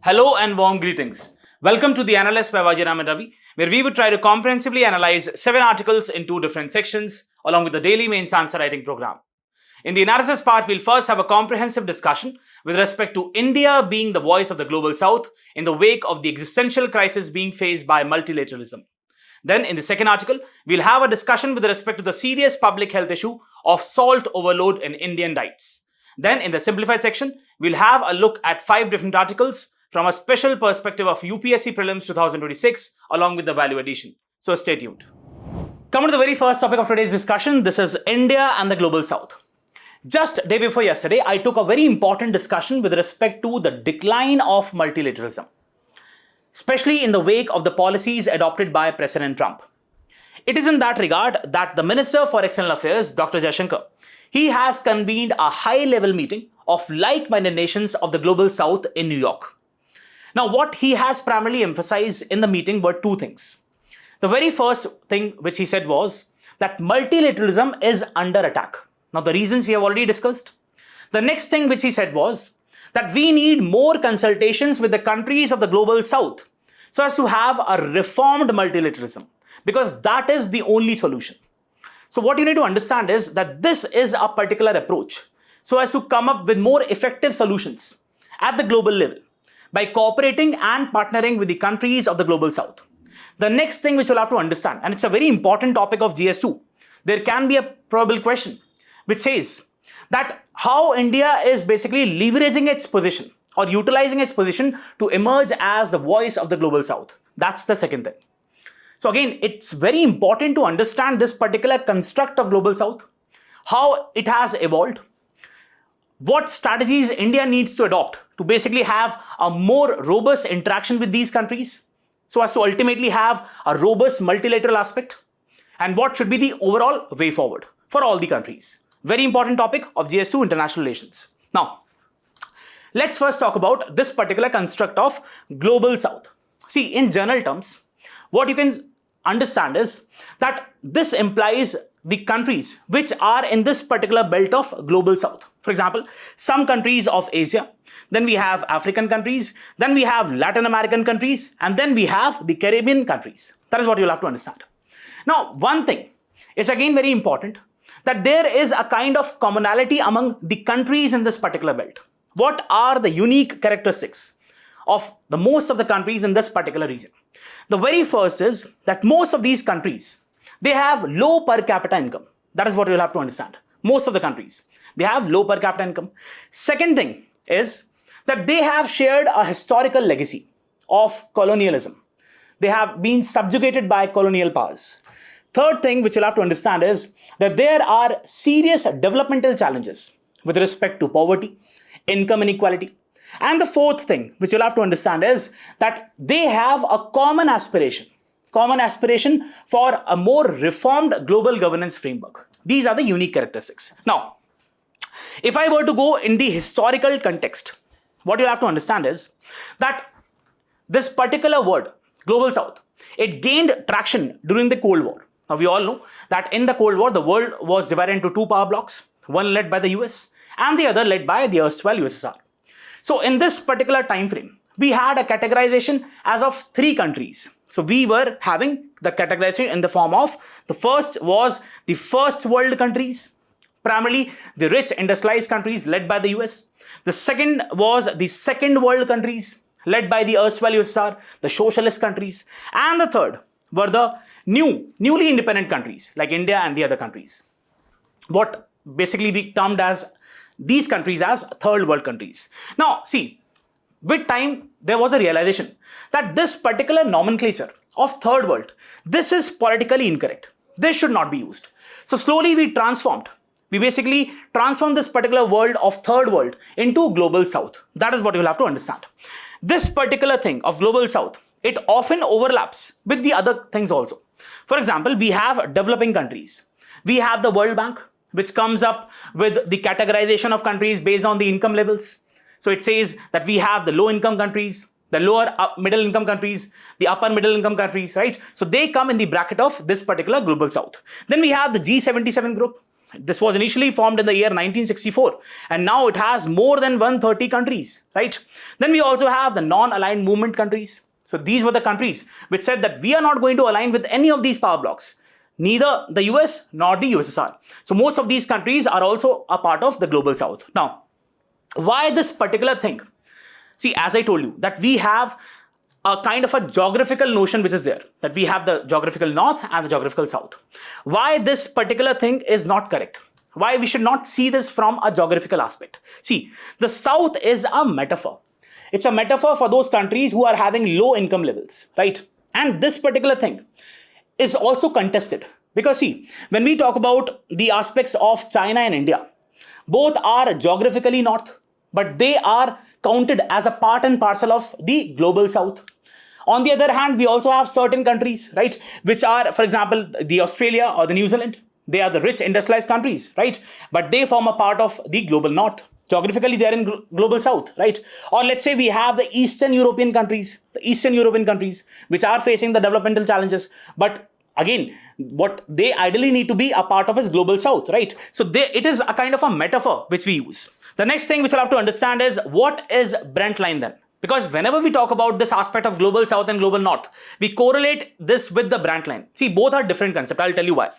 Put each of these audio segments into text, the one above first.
Hello and warm greetings. Welcome to the Analyst by Vajiram and Ravi, where we would try to comprehensively analyze 7 articles in 2 different sections, along with the daily mains answer writing program. In the analysis part, we'll first have a comprehensive discussion with respect to India being the voice of the global south in the wake of the existential crisis being faced by multilateralism. Then, in the second article, we'll have a discussion with respect to the serious public health issue of salt overload in Indian diets. Then, in the simplified section, we'll have a look at 5 different articles from a special perspective of UPSC Prelims 2026 along with the value addition. So stay tuned. Coming to the very first topic of today's discussion, this is India and the global south. Just day before yesterday, I took a very important discussion with respect to the decline of multilateralism, especially in the wake of the policies adopted by President Trump. It is in that regard that the Minister for External Affairs, Dr. Jaishankar, he has convened a high-level meeting of like-minded nations of the global south in New York. Now, what he has primarily emphasized in the meeting were 2 things. The very first thing which he said was that multilateralism is under attack. Now, the reasons we have already discussed. The next thing which he said was that we need more consultations with the countries of the global south so as to have a reformed multilateralism, because that is the only solution. So what you need to understand is that this is a particular approach so as to come up with more effective solutions at the global level, by cooperating and partnering with the countries of the global south. The next thing which you'll have to understand, and it's a very important topic of GS2, there can be a probable question which says that how India is basically leveraging its position or utilizing its position to emerge as the voice of the global south. That's the second thing. So again, it's very important to understand this particular construct of global south, how it has evolved, what strategies India needs to adopt to basically have a more robust interaction with these countries so as to ultimately have a robust multilateral aspect, and what should be the overall way forward for all the countries. Very important topic of GS2 international relations. Now, let's first talk about this particular construct of global south. See, in general terms, what you can understand is that this implies the countries which are in this particular belt of global south. For example, some countries of Asia, then we have African countries, then we have Latin American countries, and then we have the Caribbean countries. That is what you'll have to understand. Now, one thing is again very important, that there is a kind of commonality among the countries in this particular belt. What are the unique characteristics of the most of the countries in this particular region? The very first is that most of these countries, they have low per capita income. That is what you'll have to understand. Most of the countries, they have low per capita income. Second thing is that they have shared a historical legacy of colonialism. They have been subjugated by colonial powers. Third thing which you'll have to understand is that there are serious developmental challenges with respect to poverty, income inequality. And the fourth thing which you'll have to understand is that they have a common aspiration for a more reformed global governance framework. These are the unique characteristics. Now, if I were to go in the historical context, what you'll have to understand is that this particular word, global south, it gained traction during the Cold War. Now, we all know that in the Cold War, the world was divided into 2 power blocks, one led by the US and the other led by the erstwhile USSR. So in this particular time frame, we had a categorization as of 3 countries. So we were having the categorization in the form of, the first was the first world countries, primarily the rich industrialized countries led by the US. The second was the second world countries led by the erstwhile USSR, the socialist countries. And the third were the newly independent countries like India and the other countries. What basically we termed as these countries as third world countries. Now, see, with time, there was a realization that this particular nomenclature of third world, this is politically incorrect. This should not be used. So slowly we basically transformed this particular world of third world into global south. That is what you'll have to understand. This particular thing of global south, it often overlaps with the other things also. For example, we have developing countries. We have the World Bank, which comes up with the categorization of countries based on the income levels. So it says that we have the low income countries, the lower middle income countries, the upper middle income countries, right? So they come in the bracket of this particular global south. Then we have the G77 group, This was initially formed in the year 1964, and now it has more than 130 countries, right? Then we also have the non-aligned movement countries. So these were the countries which said that we are not going to align with any of these power blocks, neither the US nor the USSR. So most of these countries are also a part of the global south. Now, why this particular thing? See, as I told you, that we have a kind of a geographical notion which is there, that we have the geographical north and the geographical south. Why this particular thing is not correct? Why we should not see this from a geographical aspect? See, the south is a metaphor. It's a metaphor for those countries who are having low income levels, right? And this particular thing is also contested because see, when we talk about the aspects of China and India, both are geographically north, but they are counted as a part and parcel of the global south. On the other hand, we also have certain countries, right, which are, for example, the Australia or the New Zealand. They are the rich industrialized countries, right? But they form a part of the global north. Geographically, they are in global south, right? Or let's say we have the Eastern European countries, which are facing the developmental challenges. But again, what they ideally need to be a part of is global south, right? So it is a kind of a metaphor which we use. The next thing which we'll have to understand is, what is Brent line then? Because whenever we talk about this aspect of global south and global north, we correlate this with the Brent line. See, both are different concepts. I'll tell you why.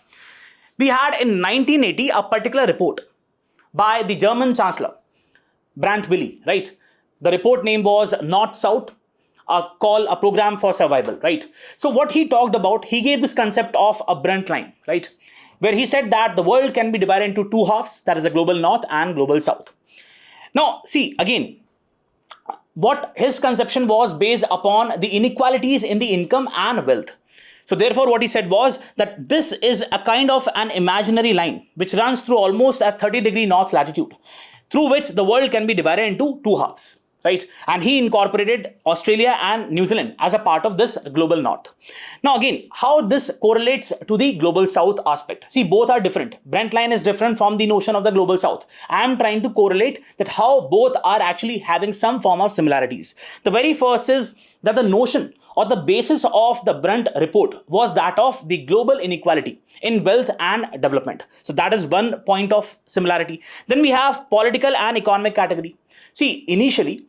We had in 1980 a particular report by the German Chancellor, Brandt Willi, right? The report name was North-South, a program for survival, right? So what he talked about, he gave this concept of a Brent line, right? Where he said that the world can be divided into two halves, that is a global north and global south. Now, see, again, what his conception was based upon the inequalities in the income and wealth. So therefore, what he said was that this is a kind of an imaginary line which runs through almost at 30-degree north latitude, through which the world can be divided into two halves, right? And he incorporated Australia and New Zealand as a part of this global north. Now again, how this correlates to the global south aspect? See, both are different. Brent line is different from the notion of the global south. I am trying to correlate that how both are actually having some form of similarities. The very first is that the notion or the basis of the Brent report was that of the global inequality in wealth and development. So that is one point of similarity. Then we have political and economic category. See, initially,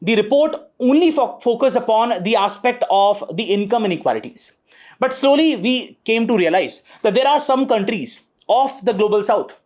the report only focused upon the aspect of the income inequalities. But slowly we came to realize that there are some countries of the global south,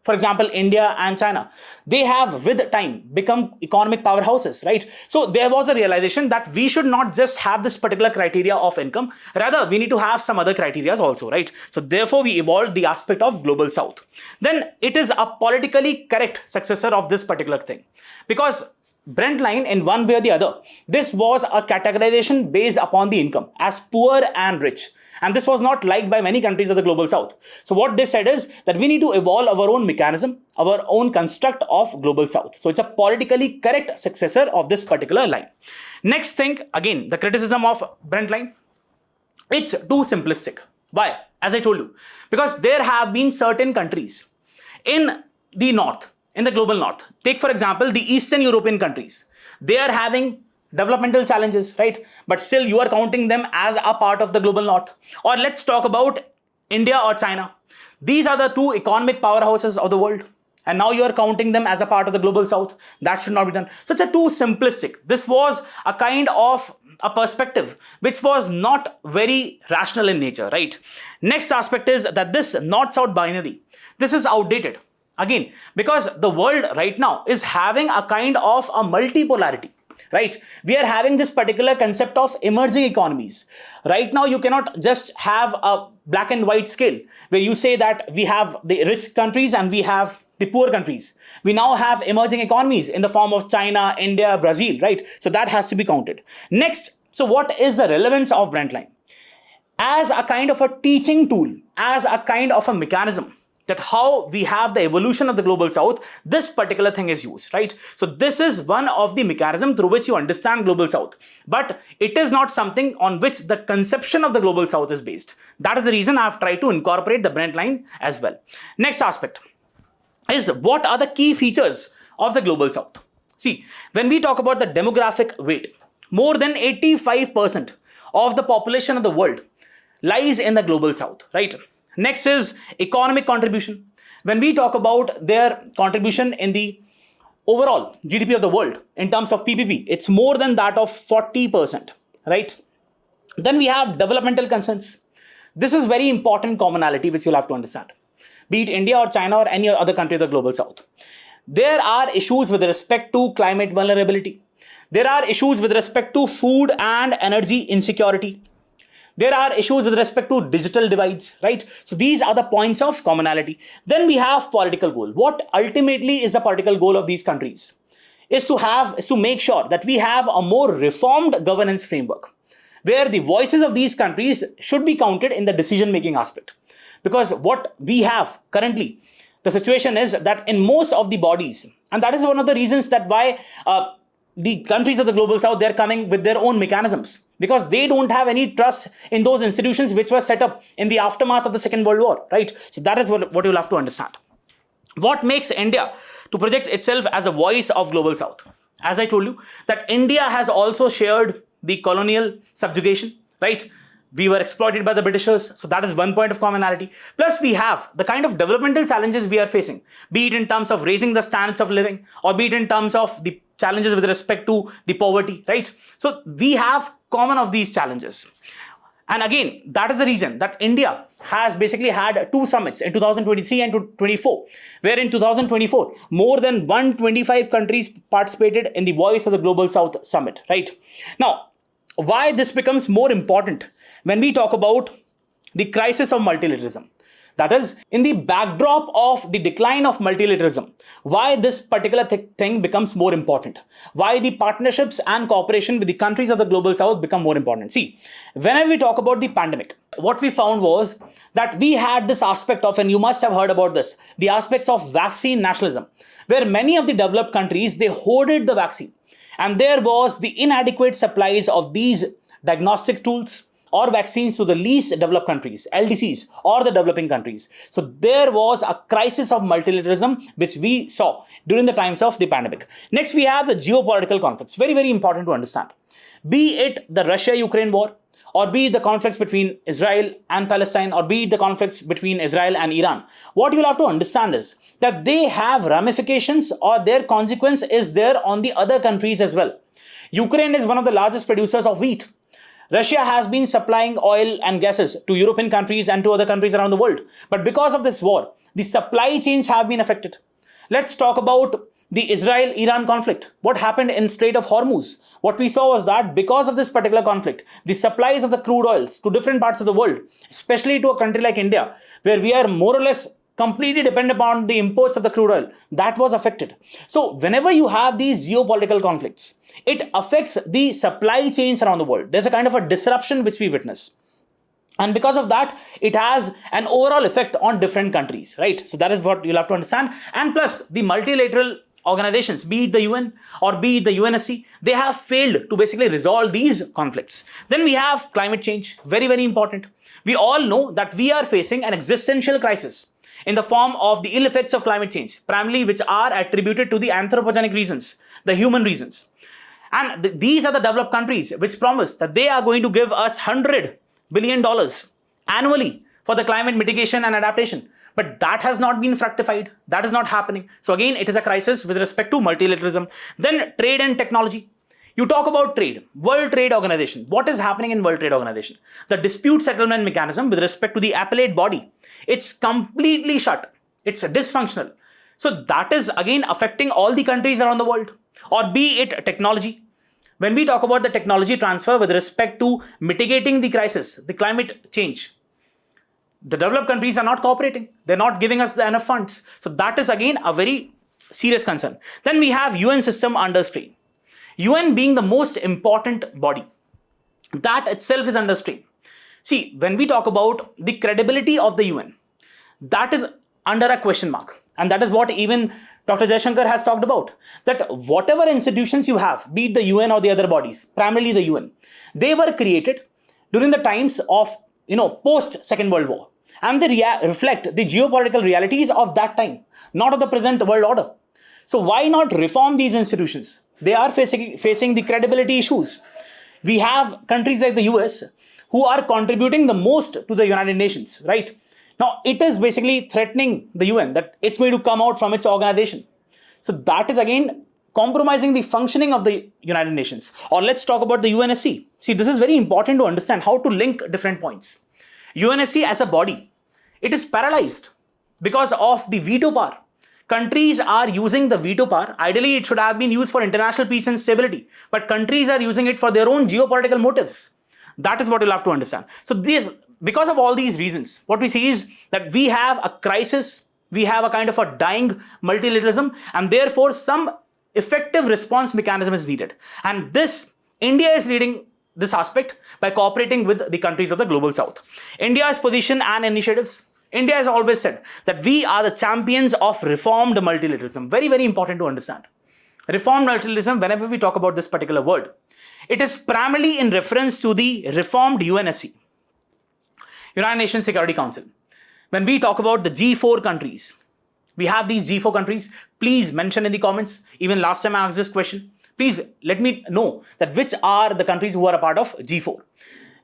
for example, India and China, they have with time become economic powerhouses, right? So there was a realization that we should not just have this particular criteria of income, rather we need to have some other criteria also, right? So therefore we evolved the aspect of global south. Then it is a politically correct successor of this particular thing, because Brent line, in one way or the other, this was a categorization based upon the income as poor and rich. And this was not liked by many countries of the global south. So what they said is that we need to evolve our own mechanism, our own construct of global south. So it's a politically correct successor of this particular line. Next thing, again, the criticism of Brent line, it's too simplistic. Why? As I told you, because there have been certain countries in the north, in the global north. Take for example, the Eastern European countries. They are having developmental challenges, right? But still you are counting them as a part of the global north. Or let's talk about India or China. These are the two economic powerhouses of the world, and now you are counting them as a part of the global south. That should not be done. So it's a too simplistic. This was a kind of a perspective which was not very rational in nature, right? Next aspect is that this north-south binary, this is outdated. Again, because the world right now is having a kind of a multipolarity, right? We are having this particular concept of emerging economies. Right now, you cannot just have a black and white scale where you say that we have the rich countries and we have the poor countries. We now have emerging economies in the form of China, India, Brazil, right? So that has to be counted. Next, so what is the relevance of Brent line? As a kind of a teaching tool, as a kind of a mechanism, that how we have the evolution of the global south, this particular thing is used, right? So this is one of the mechanism through which you understand global south, but it is not something on which the conception of the global south is based. That is the reason I have tried to incorporate the Brent line as well. Next aspect is, what are the key features of the global south? See, when we talk about the demographic weight, more than 85% of the population of the world lies in the global south, right? Next is economic contribution. when we talk about their contribution in the overall GDP of the world in terms of PPP, it's more than that of 40%, right? Then we have developmental concerns. This is very important commonality which you'll have to understand. Be it India or China or any other country of the global south. There are issues with respect to climate vulnerability. There are issues with respect to food and energy insecurity. There are issues with respect to digital divides, right? So these are the points of commonality. Then we have political goal. What ultimately is the political goal of these countries? Is to make sure that we have a more reformed governance framework, where the voices of these countries should be counted in the decision-making aspect. Because what we have currently, the situation is that in most of the bodies, and that is one of the reasons that why the countries of the global south, they're coming with their own mechanisms, because they don't have any trust in those institutions which were set up in the aftermath of the Second World War, right? So that is what you'll have to understand. What makes India to project itself as a voice of global south? As I told you, that India has also shared the colonial subjugation, right? We were exploited by the Britishers, so that is one point of commonality. Plus, we have the kind of developmental challenges we are facing, be it in terms of raising the standards of living, or be it in terms of the challenges with respect to the poverty, right? So we have common of these challenges. And again, that is the reason that India has basically had two summits in 2023 and 2024, where in 2024, more than 125 countries participated in the Voice of the Global South Summit, right? Now, why this becomes more important when we talk about the crisis of multilateralism. That is, in the backdrop of the decline of multilateralism, why this particular thing becomes more important. Why the partnerships and cooperation with the countries of the global south become more important. See, whenever we talk about the pandemic, what we found was that we had this aspect of, and you must have heard about this, the aspects of vaccine nationalism, where many of the developed countries, they hoarded the vaccine. And there was the inadequate supplies of these diagnostic tools or vaccines to the least developed countries, LDCs, or the developing countries. So there was a crisis of multilateralism which we saw during the times of the pandemic. Next, we have the geopolitical conflicts. Very, very important to understand. Be it the Russia-Ukraine war, or be it the conflicts between Israel and Palestine, or be it the conflicts between Israel and Iran. What you'll have to understand is that they have ramifications, or their consequence is there on the other countries as well. Ukraine is one of the largest producers of wheat. Russia has been supplying oil and gases to European countries and to other countries around the world. But because of this war, the supply chains have been affected. Let's talk about the Israel-Iran conflict. What happened in Strait of Hormuz? What we saw was that because of this particular conflict, the supplies of the crude oils to different parts of the world, especially to a country like India, where we are more or less completely dependent upon the imports of the crude oil, that was affected. So whenever you have these geopolitical conflicts, it affects the supply chains around the world. There's a kind of a disruption which we witness. And because of that, it has an overall effect on different countries, right? So that is what you'll have to understand. And plus, the multilateral organizations, be it the UN or be it the UNSC, they have failed to basically resolve these conflicts. Then we have climate change, very, very important. We all know that we are facing an existential crisis in the form of the ill effects of climate change, primarily which are attributed to the anthropogenic reasons, the human reasons. And these are the developed countries which promise that they are going to give us $100 billion annually for the climate mitigation and adaptation. But that has not been fructified. That is not happening. So again, it is a crisis with respect to multilateralism. Then trade and technology. You talk about trade, World Trade Organization. What is happening in World Trade Organization? The dispute settlement mechanism with respect to the appellate body, it's completely shut. It's dysfunctional. So that is again affecting all the countries around the world. Or be it technology. When we talk about the technology transfer with respect to mitigating the crisis, the climate change, the developed countries are not cooperating. They're not giving us enough funds. So that is again a very serious concern. Then we have UN system under strain. UN being the most important body, that itself is under strain. See, when we talk about the credibility of the UN, that is under a question mark. And that is what even Dr. Jaishankar has talked about, that whatever institutions you have, be it the UN or the other bodies, primarily the UN, they were created during the times of, post Second World War. And they reflect the geopolitical realities of that time, not of the present world order. So why not reform these institutions? They are facing the credibility issues. We have countries like the US who are contributing the most to the United Nations, right? Now, it is basically threatening the UN that it's going to come out from its organization. So that is again compromising the functioning of the United Nations. Or let's talk about the UNSC. See, this is very important to understand how to link different points. UNSC as a body, it is paralyzed because of the veto power. Countries are using the veto power. Ideally, it should have been used for international peace and stability, but countries are using it for their own geopolitical motives. That is what you'll have to understand. So because of all these reasons, what we see is that we have a crisis, we have a kind of a dying multilateralism, and therefore some effective response mechanism is needed. And India is leading this aspect by cooperating with the countries of the global south. India's position and initiatives. India has always said that we are the champions of reformed multilateralism. Very, very important to understand. Reformed multilateralism, whenever we talk about this particular word, it is primarily in reference to the reformed UNSC, United Nations Security Council. When we talk about the G4 countries, we have these G4 countries. Please mention in the comments. Even last time I asked this question. Please let me know that which are the countries who are a part of G4.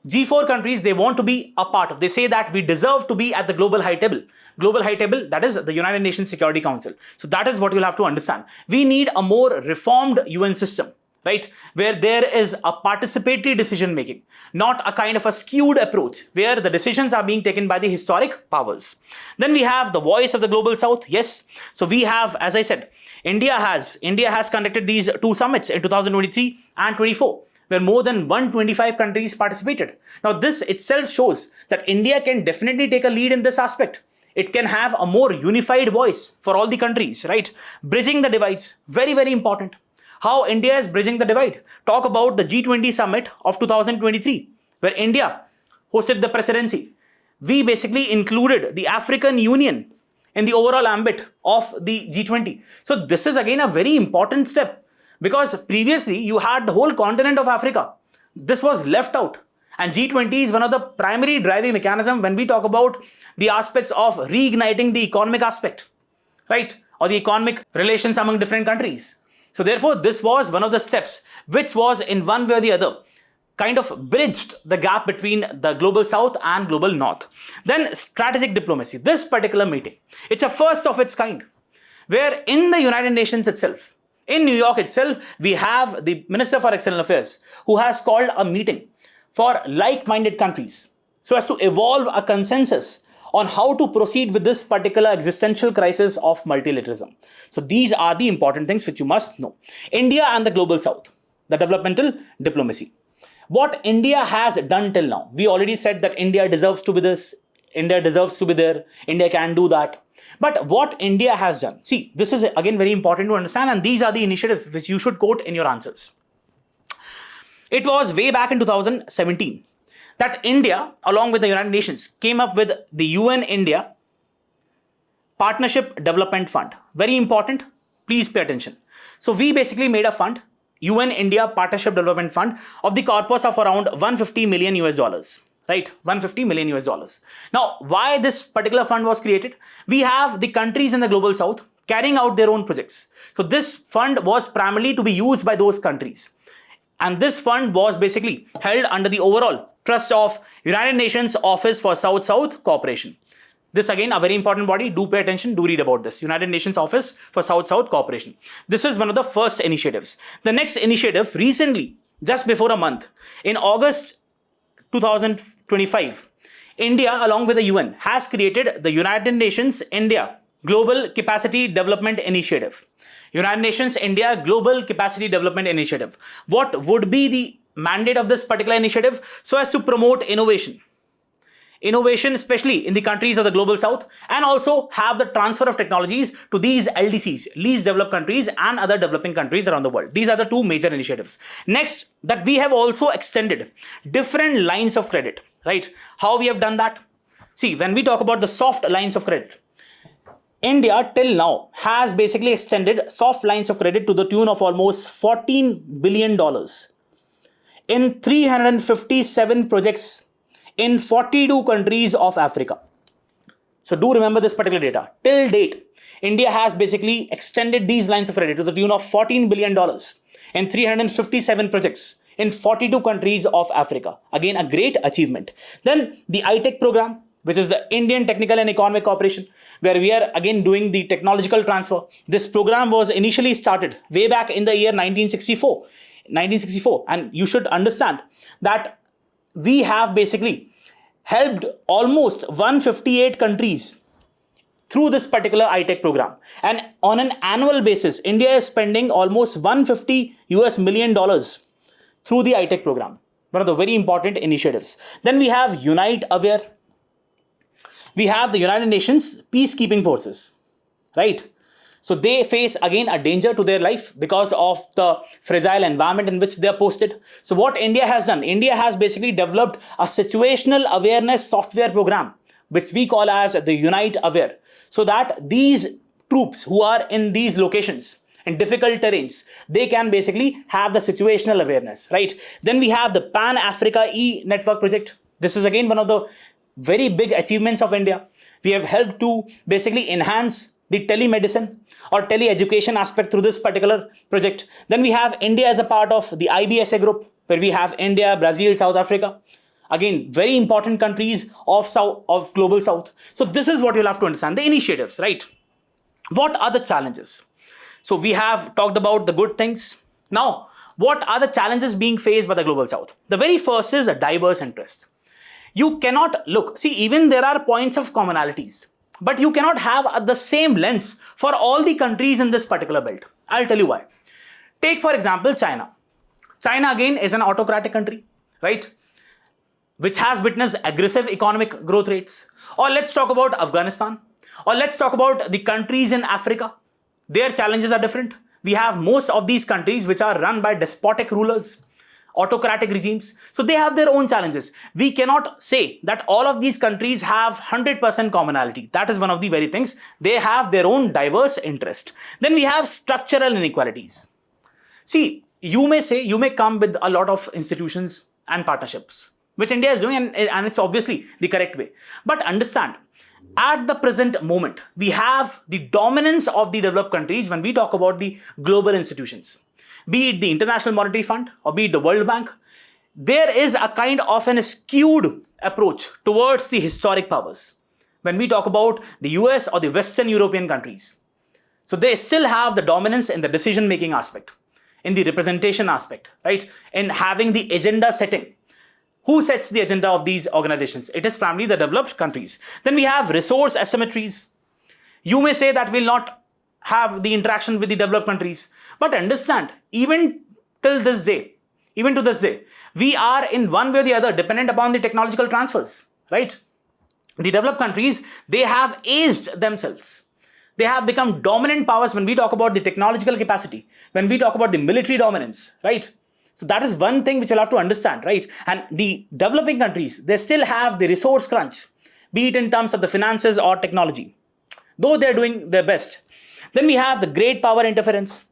G4 countries, they want to be a part of. They say that we deserve to be at the global high table. Global high table, that is the United Nations Security Council. So that is what you'll have to understand. We need a more reformed UN system, right? Where there is a participatory decision making, not a kind of a skewed approach where the decisions are being taken by the historic powers. Then we have the voice of the global south. Yes. So we have, as I said, India has conducted these two summits in 2023 and 24. Where more than 125 countries participated. Now, this itself shows that India can definitely take a lead in this aspect. It can have a more unified voice for all the countries, right? Bridging the divides, very, very important. How India is bridging the divide. Talk about the G20 summit of 2023, where India hosted the presidency. We basically included the African Union in the overall ambit of the G20. So this is again a very important step. Because previously you had the whole continent of Africa. This was left out. And G20 is one of the primary driving mechanisms when we talk about the aspects of reigniting the economic aspect, right? Or the economic relations among different countries. So therefore, this was one of the steps which was in one way or the other kind of bridged the gap between the global south and global north. Then strategic diplomacy. This particular meeting, it's a first of its kind, where in the United Nations itself, in New York itself, we have the Minister for External Affairs who has called a meeting for like-minded countries so as to evolve a consensus on how to proceed with this particular existential crisis of multilateralism. So these are the important things which you must know. India and the global south, the developmental diplomacy. What India has done till now, we already said that India deserves to be this, India deserves to be there, India can do that. But what India has done, see, this is again very important to understand, and these are the initiatives which you should quote in your answers. It was way back in 2017 that India, along with the United Nations, came up with the UN-India Partnership Development Fund. Very important, please pay attention. So we basically made a fund, UN-India Partnership Development Fund, of the corpus of around 150 million US dollars. Right, 150 million US dollars. Now, why this particular fund was created? We have the countries in the global south carrying out their own projects. So this fund was primarily to be used by those countries. And this fund was basically held under the overall trust of United Nations Office for South-South Cooperation. This again, a very important body. Do pay attention, do read about this. United Nations Office for South-South Cooperation. This is one of the first initiatives. The next initiative, recently, just before a month, in August 2025, India, along with the UN, has created the United Nations India Global Capacity Development Initiative. United Nations India Global Capacity Development Initiative. What would be the mandate of this particular initiative? So as to promote innovation. Innovation, especially in the countries of the global south, and also have the transfer of technologies to these LDCs, least developed countries, and other developing countries around the world. These are the two major initiatives. Next, that we have also extended different lines of credit, right? How we have done that? See, when we talk about the soft lines of credit, India till now has basically extended soft lines of credit to the tune of almost $14 billion in 357 projects in 42 countries of Africa. So do remember this particular data. Till date, India has basically extended these lines of credit to the tune of $14 billion in 357 projects in 42 countries of Africa. Again, a great achievement. Then the ITEC program, which is the Indian Technical and Economic Cooperation, where we are again doing the technological transfer. This program was initially started way back in the year 1964, and you should understand that we have basically helped almost 158 countries through this particular iTech program. And on an annual basis, India is spending almost $150 million through the iTech program. One of the very important initiatives. Then we have Unite Aware. We have the United Nations peacekeeping forces, right? So they face again a danger to their life because of the fragile environment in which they are posted. So what India has done, India has basically developed a situational awareness software program, which we call as the Unite Aware, so that these troops who are in these locations, in difficult terrains, they can basically have the situational awareness, right? Then we have the Pan-Africa E-Network project. This is again one of the very big achievements of India. We have helped to basically enhance the telemedicine or tele-education aspect through this particular project. Then we have India as a part of the IBSA group, where we have India, Brazil, South Africa. Again, very important countries of Global South. So this is what you'll have to understand, the initiatives, right? What are the challenges? So we have talked about the good things. Now, what are the challenges being faced by the Global South? The very first is a diverse interest. You cannot even there are points of commonalities, but you cannot have the same lens for all the countries in this particular belt. I'll tell you why. Take, for example, China. China again is an autocratic country, right? Which has witnessed aggressive economic growth rates. Or let's talk about Afghanistan. Or let's talk about the countries in Africa. Their challenges are different. We have most of these countries which are run by despotic rulers, autocratic regimes. So they have their own challenges. We cannot say that all of these countries have 100% commonality. That is one of the very things. They have their own diverse interest. Then we have structural inequalities. See, you may come with a lot of institutions and partnerships, which India is doing, and it's obviously the correct way. But understand, at the present moment, we have the dominance of the developed countries when we talk about the global institutions. Be it the International Monetary Fund or be it the World Bank, there is a kind of an skewed approach towards the historic powers when we talk about the US or the Western European countries. So they still have the dominance in the decision-making aspect, in the representation aspect, right? In having the agenda setting. Who sets the agenda of these organizations? It is primarily the developed countries. Then we have resource asymmetries. You may say that we'll not have the interaction with the developed countries. But understand, even to this day, we are in one way or the other dependent upon the technological transfers, right? The developed countries, they have aged themselves. They have become dominant powers when we talk about the technological capacity, when we talk about the military dominance, right? So that is one thing which you'll have to understand, right? And the developing countries, they still have the resource crunch, be it in terms of the finances or technology, though they're doing their best. Then we have the great power interference.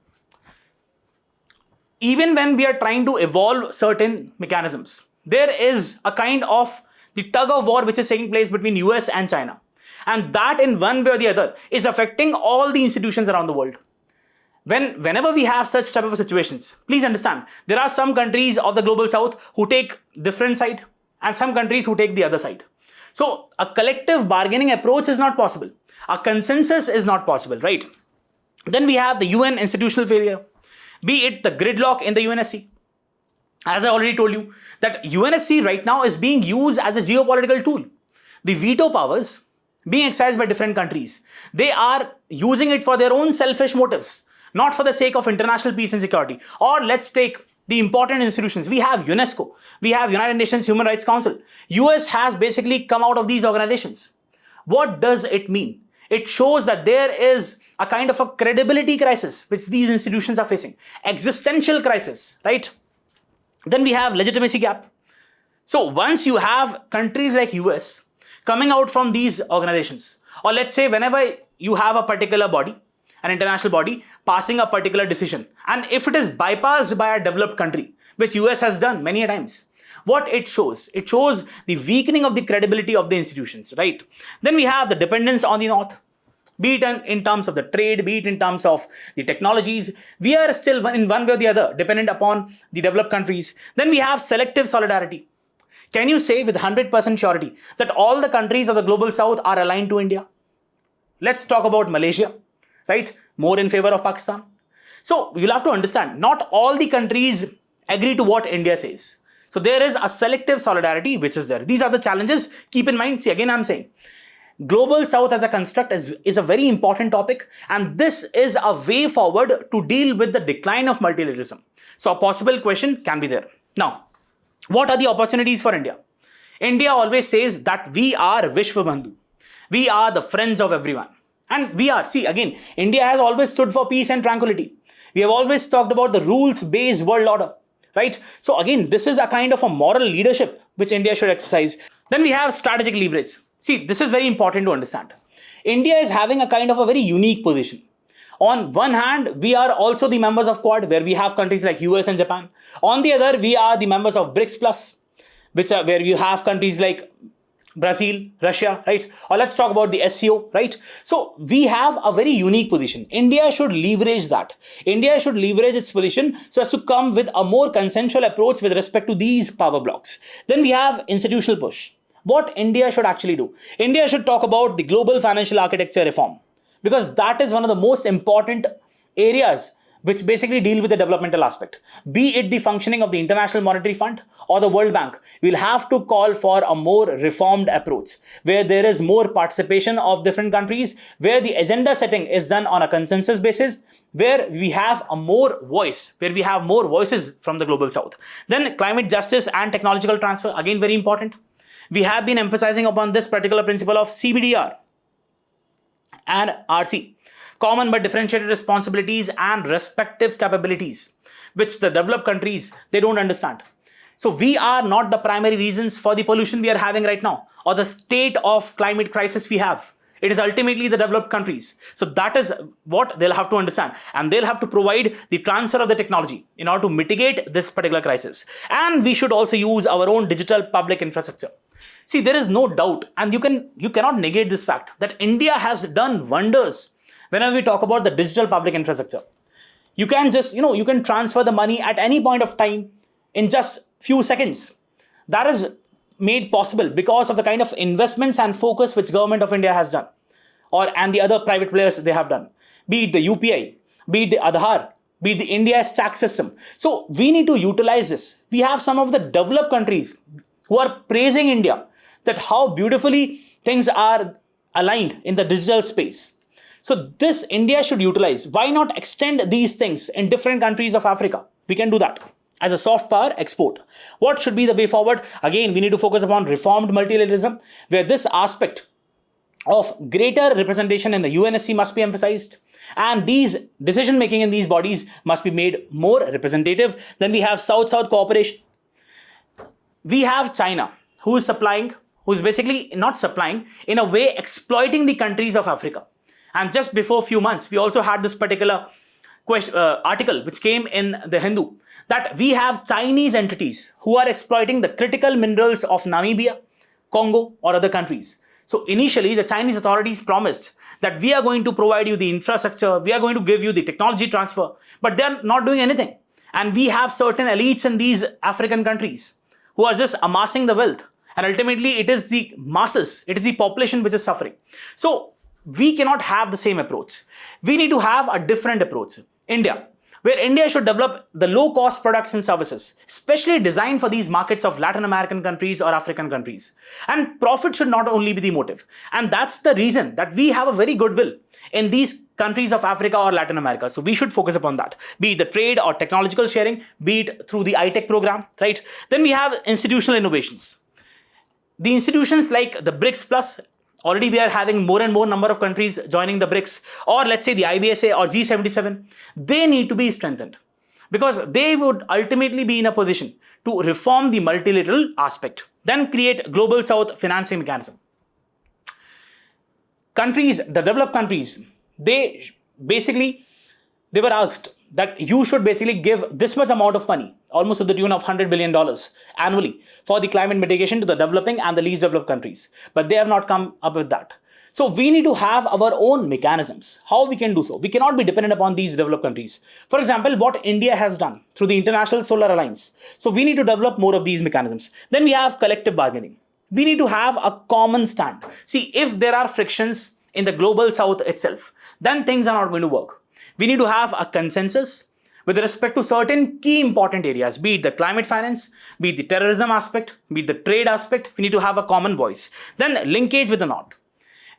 Even when we are trying to evolve certain mechanisms, there is a kind of the tug of war which is taking place between US and China. And that in one way or the other is affecting all the institutions around the world. Whenever we have such type of situations, please understand, there are some countries of the Global South who take different side and some countries who take the other side. So a collective bargaining approach is not possible. A consensus is not possible, right? Then we have the UN institutional failure, be it the gridlock in the UNSC. As I already told you, that UNSC right now is being used as a geopolitical tool. The veto powers being exercised by different countries, they are using it for their own selfish motives, not for the sake of international peace and security. Or let's take the important institutions. We have UNESCO, we have United Nations Human Rights Council. US has basically come out of these organizations. What does it mean? It shows that there is a kind of a credibility crisis which these institutions are facing. Existential crisis, right? Then we have legitimacy gap. So once you have countries like US coming out from these organizations, or let's say whenever you have a particular body, an international body passing a particular decision, and if it is bypassed by a developed country, which US has done many times, what it shows the weakening of the credibility of the institutions, right? Then we have the dependence on the North, be it in terms of the trade, be it in terms of the technologies. We are still in one way or the other dependent upon the developed countries. Then we have selective solidarity. Can you say with 100% surety that all the countries of the global south are aligned to India? Let's talk about Malaysia, right? More in favor of Pakistan. So you'll have to understand, not all the countries agree to what India says. So there is a selective solidarity which is there. These are the challenges. Keep in mind, see again I'm saying, global south as a construct is a very important topic, and this is a way forward to deal with the decline of multilateralism. So a possible question can be there. Now, what are the opportunities for India? India always says that we are Vishwa Bandhu. We are the friends of everyone. And we are, see again, India has always stood for peace and tranquility. We have always talked about the rules-based world order, right? So again, this is a kind of a moral leadership which India should exercise. Then we have strategic leverage. See, this is very important to understand. India is having a kind of a very unique position. On one hand, we are also the members of Quad, where we have countries like US and Japan. On the other, we are the members of BRICS Plus, where you have countries like Brazil, Russia, right? Or let's talk about the SCO, right? So we have a very unique position. India should leverage that. India should leverage its position so as to come with a more consensual approach with respect to these power blocks. Then we have institutional push. What India should actually do? India should talk about the global financial architecture reform, because that is one of the most important areas which basically deal with the developmental aspect. Be it the functioning of the International Monetary Fund or the World Bank, we'll have to call for a more reformed approach where there is more participation of different countries, where the agenda setting is done on a consensus basis, where we have a more voice, where we have more voices from the global south. Then climate justice and technological transfer, again very important. We have been emphasizing upon this particular principle of CBDR and RC, common but differentiated responsibilities and respective capabilities, which the developed countries, they don't understand. So we are not the primary reasons for the pollution we are having right now, or the state of climate crisis we have. It is ultimately the developed countries. So that is what they'll have to understand. And they'll have to provide the transfer of the technology in order to mitigate this particular crisis. And we should also use our own digital public infrastructure. See, there is no doubt, and you cannot negate this fact, that India has done wonders whenever we talk about the digital public infrastructure. You can just, you can transfer the money at any point of time in just few seconds. That is made possible because of the kind of investments and focus which government of India has done, and the other private players they have done. Be it the UPI, be it the Aadhaar, be it the India's tax system. So we need to utilize this. We have some of the developed countries who are praising India that how beautifully things are aligned in the digital space. So this India should utilize. Why not extend these things in different countries of Africa? We can do that as a soft power export. What should be the way forward? Again, we need to focus upon reformed multilateralism, where this aspect of greater representation in the UNSC must be emphasized, and these decision making in these bodies must be made more representative. Then we have South-South cooperation. We have China, who is basically not supplying, in a way exploiting the countries of Africa. And just before a few months, we also had this particular article which came in the Hindu, that we have Chinese entities who are exploiting the critical minerals of Namibia, Congo, or other countries. So initially, the Chinese authorities promised that we are going to provide you the infrastructure, we are going to give you the technology transfer, but they're not doing anything. And we have certain elites in these African countries who are just amassing the wealth. And ultimately, it is the masses, it is the population which is suffering. So we cannot have the same approach. We need to have a different approach. India, where India should develop the low-cost products and services, specially designed for these markets of Latin American countries or African countries. And profit should not only be the motive. And that's the reason that we have a very goodwill in these countries of Africa or Latin America. So we should focus upon that, be it the trade or technological sharing, be it through the iTech program, right? Then we have institutional innovations. The institutions like the BRICS Plus, already we are having more and more number of countries joining the BRICS, or let's say the IBSA or G77, they need to be strengthened because they would ultimately be in a position to reform the multilateral aspect, then create global south financing mechanism. Countries, the developed countries, they were asked that you should basically give this much amount of money, almost to the tune of $100 billion annually, for the climate mitigation to the developing and the least developed countries. But they have not come up with that. So we need to have our own mechanisms. How we can do so? We cannot be dependent upon these developed countries. For example, what India has done through the International Solar Alliance. So we need to develop more of these mechanisms. Then we have collective bargaining. We need to have a common stand. See, if there are frictions in the global south itself, then things are not going to work. We need to have a consensus with respect to certain key important areas, be it the climate finance, be it the terrorism aspect, be it the trade aspect. We need to have a common voice. Then linkage with the north.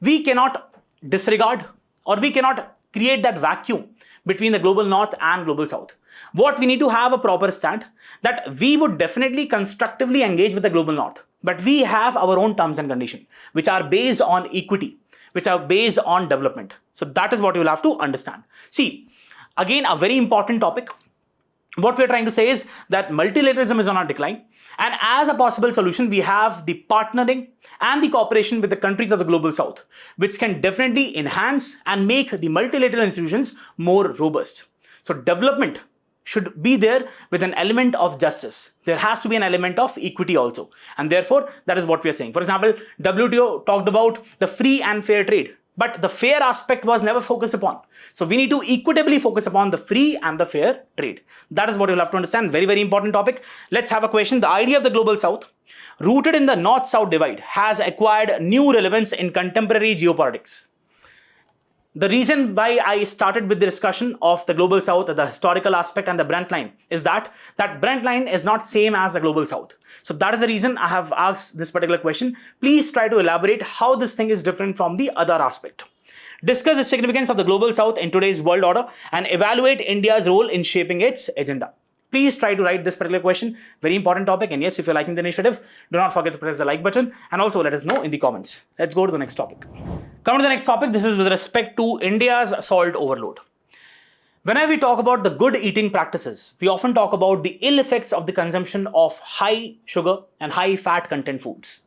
We cannot disregard or we cannot create that vacuum between the global north and global south. What we need to have a proper stand that we would definitely constructively engage with the global north, but we have our own terms and conditions which are based on equity, which are based on development. So that is what you will have to understand. See, again, a very important topic. What we are trying to say is that multilateralism is on a decline, and as a possible solution, we have the partnering and the cooperation with the countries of the global south, which can definitely enhance and make the multilateral institutions more robust. So development should be there with an element of justice. There has to be an element of equity also. And therefore, that is what we are saying. For example, WTO talked about the free and fair trade, but the fair aspect was never focused upon. So we need to equitably focus upon the free and the fair trade. That is what you'll have to understand. Very, very important topic. Let's have a question. The idea of the global south, rooted in the north-south divide, has acquired new relevance in contemporary geopolitics. The reason why I started with the discussion of the global south, the historical aspect and the Brent line is that Brent line is not same as the global south. So that is the reason I have asked this particular question. Please try to elaborate how this thing is different from the other aspect. Discuss the significance of the global south in today's world order and evaluate India's role in shaping its agenda. Please try to write this particular question. Very important topic. And yes, if you're liking the initiative, do not forget to press the like button and also let us know in the comments. Let's go to the next topic. Coming to the next topic, this is with respect to India's salt overload. Whenever we talk about the good eating practices, we often talk about the ill effects of the consumption of high sugar and high fat content foods.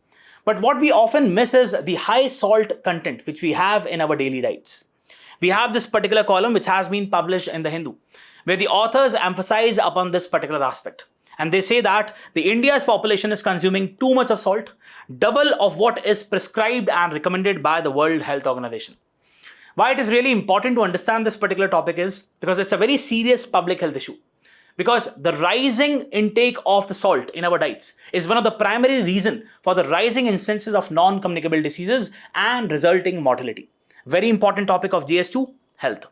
But what we often miss is the high salt content which we have in our daily diets. We have this particular column which has been published in the Hindu, where the authors emphasize upon this particular aspect. And they say that the India's population is consuming too much of salt, double of what is prescribed and recommended by the World Health Organization. Why it is really important to understand this particular topic is because it's a very serious public health issue. Because the rising intake of the salt in our diets is one of the primary reasons for the rising instances of non-communicable diseases and resulting mortality. Very important topic of GS2, health.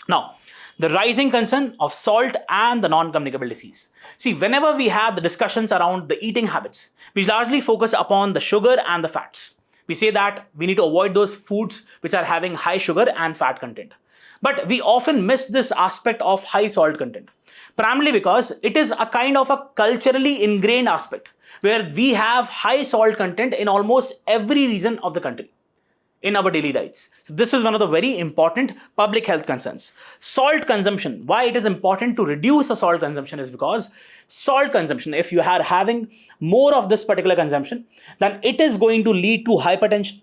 Now, the rising concern of salt and the non-communicable disease. See, whenever we have the discussions around the eating habits, we largely focus upon the sugar and the fats. We say that we need to avoid those foods which are having high sugar and fat content. But we often miss this aspect of high salt content, primarily because it is a kind of a culturally ingrained aspect where we have high salt content in almost every region of the country in our daily diets. So this is one of the very important public health concerns. Salt consumption, why it is important to reduce the salt consumption is because salt consumption, if you are having more of this particular consumption, then it is going to lead to hypertension.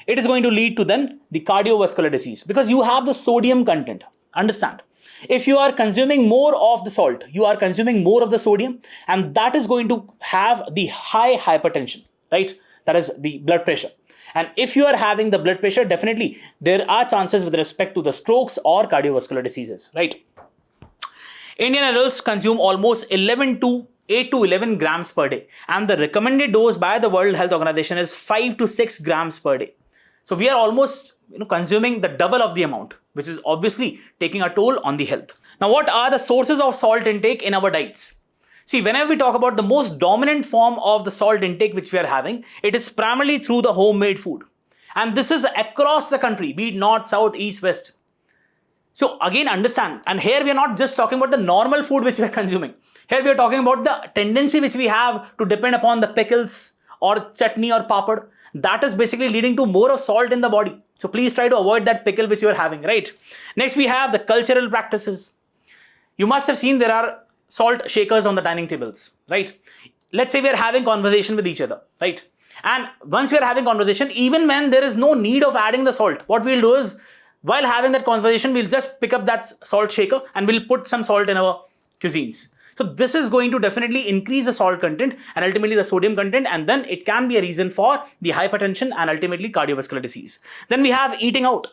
It is going to lead to then the cardiovascular disease because you have the sodium content. Understand? If you are consuming more of the salt, you are consuming more of the sodium, and that is going to have the high hypertension, right? That is the blood pressure. And if you are having the blood pressure, definitely there are chances with respect to the strokes or cardiovascular diseases, right? Indian adults consume almost 8 to 11 grams per day. And the recommended dose by the World Health Organization is 5 to 6 grams per day. So we are almost consuming the double of the amount, which is obviously taking a toll on the health. Now, what are the sources of salt intake in our diets? See, whenever we talk about the most dominant form of the salt intake which we are having, it is primarily through the homemade food. And this is across the country, be it north, south, east, west. So again, understand, and here we are not just talking about the normal food which we are consuming. Here we are talking about the tendency which we have to depend upon the pickles or chutney or papad. That is basically leading to more of salt in the body. So please try to avoid that pickle which you are having, right? Next, we have the cultural practices. You must have seen there are salt shakers on the dining tables, right? Let's say we are having conversation with each other, right? And once we are having conversation, even when there is no need of adding the salt, what we'll do is, while having that conversation, we'll just pick up that salt shaker and we'll put some salt in our cuisines. So this is going to definitely increase the salt content and ultimately the sodium content, and then it can be a reason for the hypertension and ultimately cardiovascular disease. Then we have eating out.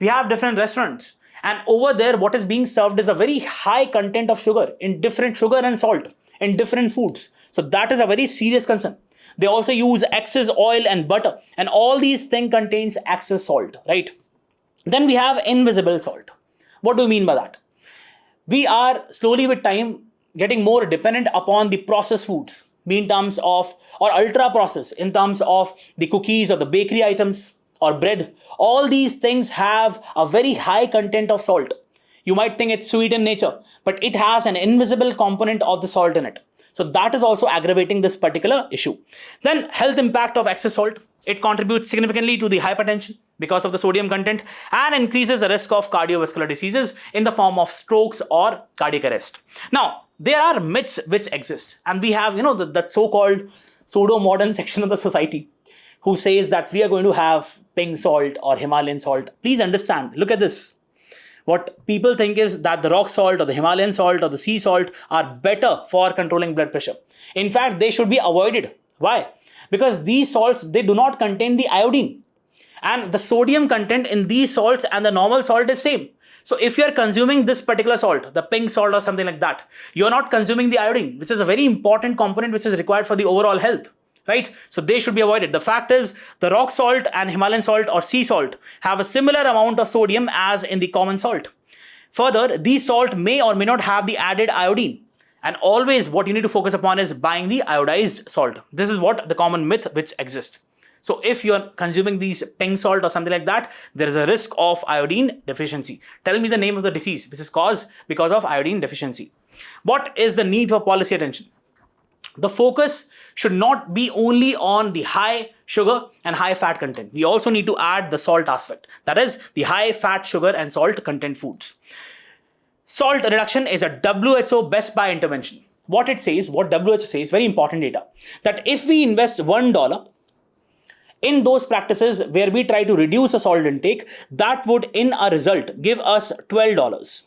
We have different restaurants, and over there what is being served is a very high content of sugar, in different sugar and salt in different foods. So that is a very serious concern. They also use excess oil and butter, and all these things contains excess salt, right? Then we have invisible salt. What do you mean by that? We are slowly with time getting more dependent upon the processed foods, be in terms of, or ultra processed in terms of the cookies or the bakery items or bread. All these things have a very high content of salt. You might think it's sweet in nature, but it has an invisible component of the salt in it. So that is also aggravating this particular issue. Then health impact of excess salt. It contributes significantly to the hypertension because of the sodium content and increases the risk of cardiovascular diseases in the form of strokes or cardiac arrest. Now, there are myths which exist, and we have, that so-called pseudo-modern section of the society who says that we are going to have pink salt or Himalayan salt. Please understand, look at this. What people think is that the rock salt or the Himalayan salt or the sea salt are better for controlling blood pressure. In fact, they should be avoided. Why? Because these salts, they do not contain the iodine. And the sodium content in these salts and the normal salt is same. So if you are consuming this particular salt, the pink salt or something like that, you are not consuming the iodine, which is a very important component which is required for the overall health. Right? So they should be avoided. The fact is, the rock salt and Himalayan salt or sea salt have a similar amount of sodium as in the common salt. Further, these salt may or may not have the added iodine. And always what you need to focus upon is buying the iodized salt. This is what the common myth which exists. So if you're consuming these pink salt or something like that, there is a risk of iodine deficiency. Tell me the name of the disease which is caused because of iodine deficiency. What is the need for policy attention? The focus should not be only on the high sugar and high fat content. We also need to add the salt aspect. That is the high fat, sugar and salt content foods. Salt reduction is a WHO best buy intervention. What it says, what WHO says, very important data, that if we invest $1 in those practices where we try to reduce the salt intake, that would in a result give us $12.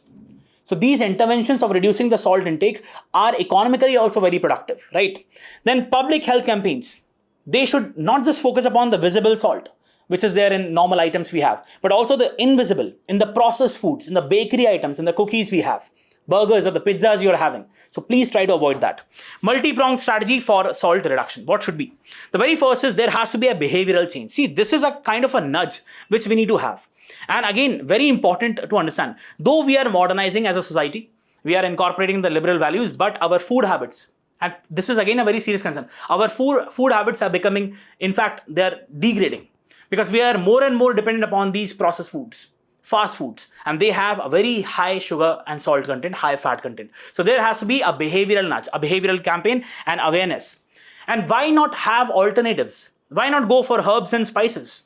So these interventions of reducing the salt intake are economically also very productive, right? Then public health campaigns, they should not just focus upon the visible salt, which is there in normal items we have, but also the invisible, in the processed foods, in the bakery items, in the cookies we have, burgers or the pizzas you're having. So please try to avoid that. Multi-pronged strategy for salt reduction. What should be? The very first is there has to be a behavioral change. See, this is a kind of a nudge which we need to have. And again, very important to understand, though we are modernizing as a society, we are incorporating the liberal values, but our food habits, and this is again a very serious concern, our food habits are becoming, in fact, they are degrading because we are more and more dependent upon these processed foods, fast foods, and they have a very high sugar and salt content, high fat content. So there has to be a behavioral nudge, a behavioral campaign and awareness. And why not have alternatives? Why not go for herbs and spices?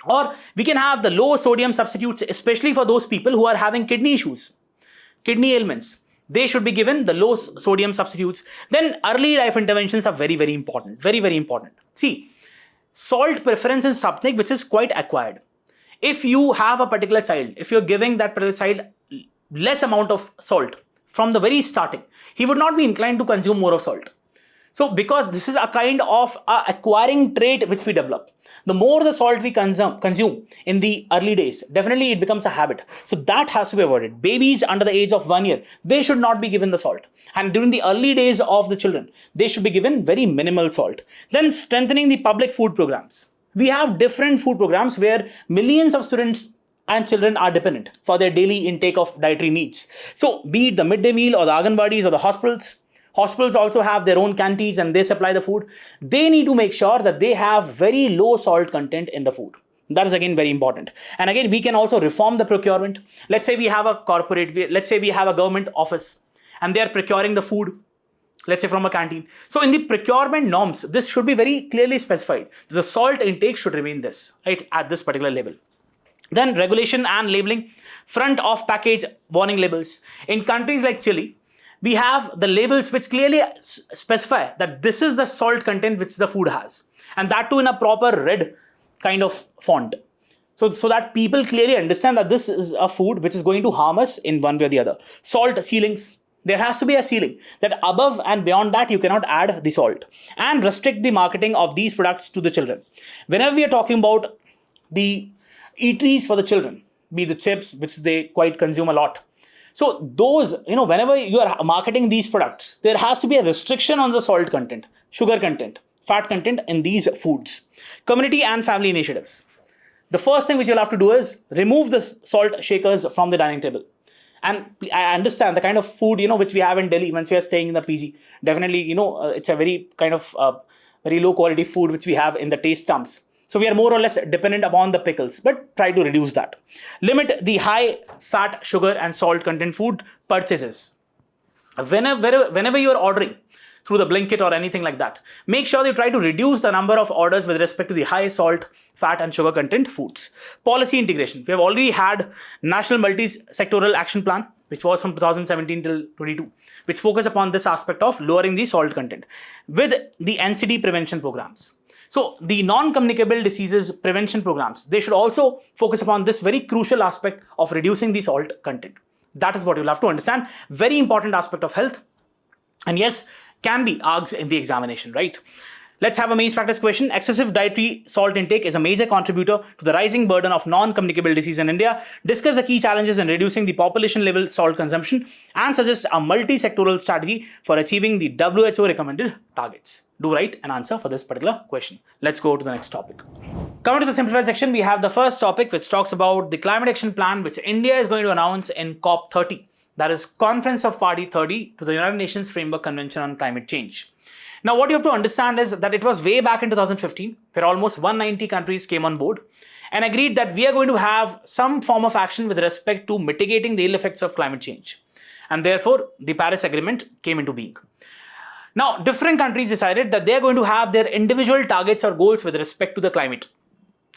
Or we can have the low sodium substitutes, especially for those people who are having kidney issues, kidney ailments. They should be given the low sodium substitutes. Then early life interventions are very, very important. Very, very important. See, salt preference is something which is quite acquired. If you have a particular child, if you're giving that particular child less amount of salt from the very starting, he would not be inclined to consume more of salt. So because this is a kind of acquiring trait which we develop. The more the salt we consume in the early days, definitely it becomes a habit. So that has to be avoided. Babies under the age of 1 year, they should not be given the salt. And during the early days of the children, they should be given very minimal salt. Then strengthening the public food programs. We have different food programs where millions of students and children are dependent for their daily intake of dietary needs. So be it the midday meal or the Anganwadis or the hospitals. Hospitals also have their own canteens and they supply the food. They need to make sure that they have very low salt content in the food. That is again very important. And again, we can also reform the procurement. Let's say we have a let's say we have a government office and they are procuring the food, let's say from a canteen. So in the procurement norms, this should be very clearly specified. The salt intake should remain this, right, at this particular level. Then regulation and labeling, front of package warning labels. In countries like Chile, we have the labels which clearly specify that this is the salt content which the food has. And that too in a proper red kind of font. So that people clearly understand that this is a food which is going to harm us in one way or the other. Salt ceilings. There has to be a ceiling that above and beyond that you cannot add the salt, and restrict the marketing of these products to the children. Whenever we are talking about the eateries for the children, be the chips, which they quite consume a lot. So those, whenever you are marketing these products, there has to be a restriction on the salt content, sugar content, fat content in these foods. Community and family initiatives. The first thing which you'll have to do is remove the salt shakers from the dining table. And I understand the kind of food, which we have in Delhi once we are staying in the PG. Definitely, it's a very kind of very low quality food which we have in the taste terms. So we are more or less dependent upon the pickles, but try to reduce that. Limit the high fat, sugar and salt content food purchases. Whenever you are ordering through the Blinkit or anything like that, make sure you try to reduce the number of orders with respect to the high salt, fat and sugar content foods. Policy integration. We have already had National Multi-Sectoral Action Plan, which was from 2017 till 22, which focus upon this aspect of lowering the salt content with the NCD prevention programs. So the non-communicable diseases prevention programs, they should also focus upon this very crucial aspect of reducing the salt content. That is what you'll have to understand. Very important aspect of health. And yes, can be asked in the examination, right? Let's have a maze practice question. Excessive dietary salt intake is a major contributor to the rising burden of non-communicable disease in India. Discuss the key challenges in reducing the population level salt consumption and suggest a multi-sectoral strategy for achieving the WHO recommended targets. Do write an answer for this particular question. Let's go to the next topic. Coming to the simplified section, we have the first topic which talks about the climate action plan which India is going to announce in COP30. That is Conference of Party 30 to the United Nations Framework Convention on Climate Change. Now, what you have to understand is that it was way back in 2015 where almost 190 countries came on board and agreed that we are going to have some form of action with respect to mitigating the ill effects of climate change. And therefore, the Paris Agreement came into being. Now, different countries decided that they are going to have their individual targets or goals with respect to the climate,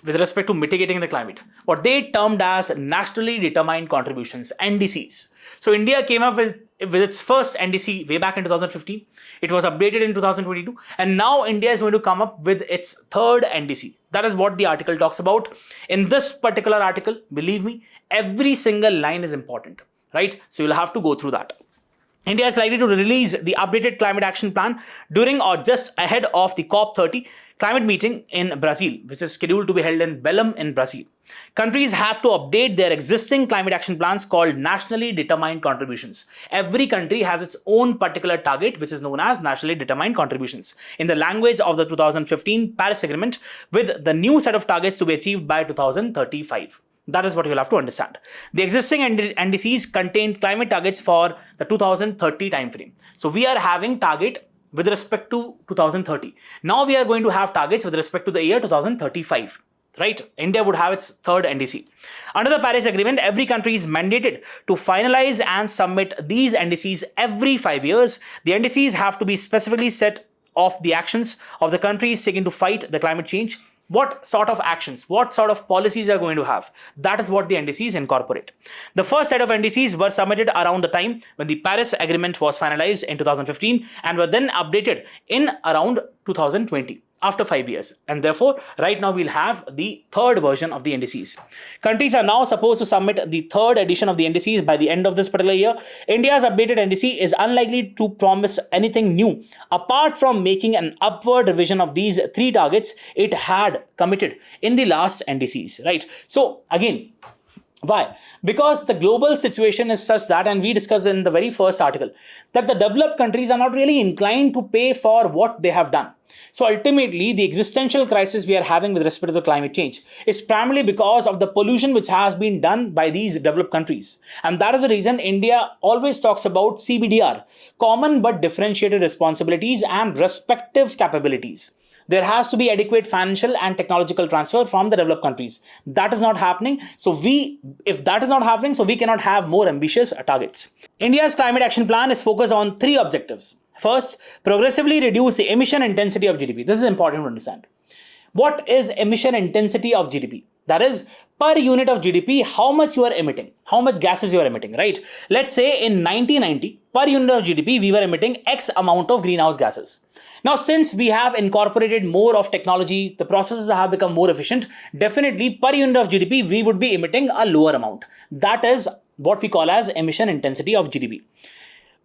with respect to mitigating the climate, what they termed as nationally determined contributions, NDCs. So India came up with its first NDC way back in 2015. It was updated in 2022. And now India is going to come up with its third NDC. That is what the article talks about. In this particular article, believe me, every single line is important, right? So you'll have to go through that. India is likely to release the updated climate action plan during or just ahead of the COP30 climate meeting in Brazil, which is scheduled to be held in Belém in Brazil. Countries have to update their existing climate action plans called nationally determined contributions. Every country has its own particular target, which is known as nationally determined contributions, in the language of the 2015 Paris Agreement, with the new set of targets to be achieved by 2035. That is what you'll have to understand. The existing NDCs contain climate targets for the 2030 timeframe. So we are having target with respect to 2030. Now we are going to have targets with respect to the year 2035. Right? India would have its third NDC. Under the Paris Agreement, every country is mandated to finalize and submit these NDCs every 5 years. The NDCs have to be specifically set of the actions of the countries seeking to fight the climate change. What sort of actions, what sort of policies are going to have? That is what the NDCs incorporate. The first set of NDCs were submitted around the time when the Paris Agreement was finalized in 2015 and were then updated in around 2020. After 5 years, and therefore right now we'll have the third version of the NDCs. Countries are now supposed to submit the third edition of the NDCs by the end of this particular year. India's updated NDC is unlikely to promise anything new apart from making an upward revision of these three targets it had committed in the last NDCs, right? So again, why? Because the global situation is such that, and we discussed in the very first article, that the developed countries are not really inclined to pay for what they have done. So ultimately, the existential crisis we are having with respect to the climate change is primarily because of the pollution which has been done by these developed countries. And that is the reason India always talks about CBDR, common but differentiated responsibilities and respective capabilities. There has to be adequate financial and technological transfer from the developed countries. That is not happening. If that is not happening, we cannot have more ambitious targets. India's climate action plan is focused on three objectives. First, progressively reduce the emission intensity of GDP. This is important to understand. What is emission intensity of GDP? That is, per unit of GDP, how much you are emitting, how much gases you are emitting, right? Let's say in 1990, per unit of GDP, we were emitting X amount of greenhouse gases. Now, since we have incorporated more of technology, the processes have become more efficient, definitely per unit of GDP, we would be emitting a lower amount. That is what we call as emission intensity of GDP.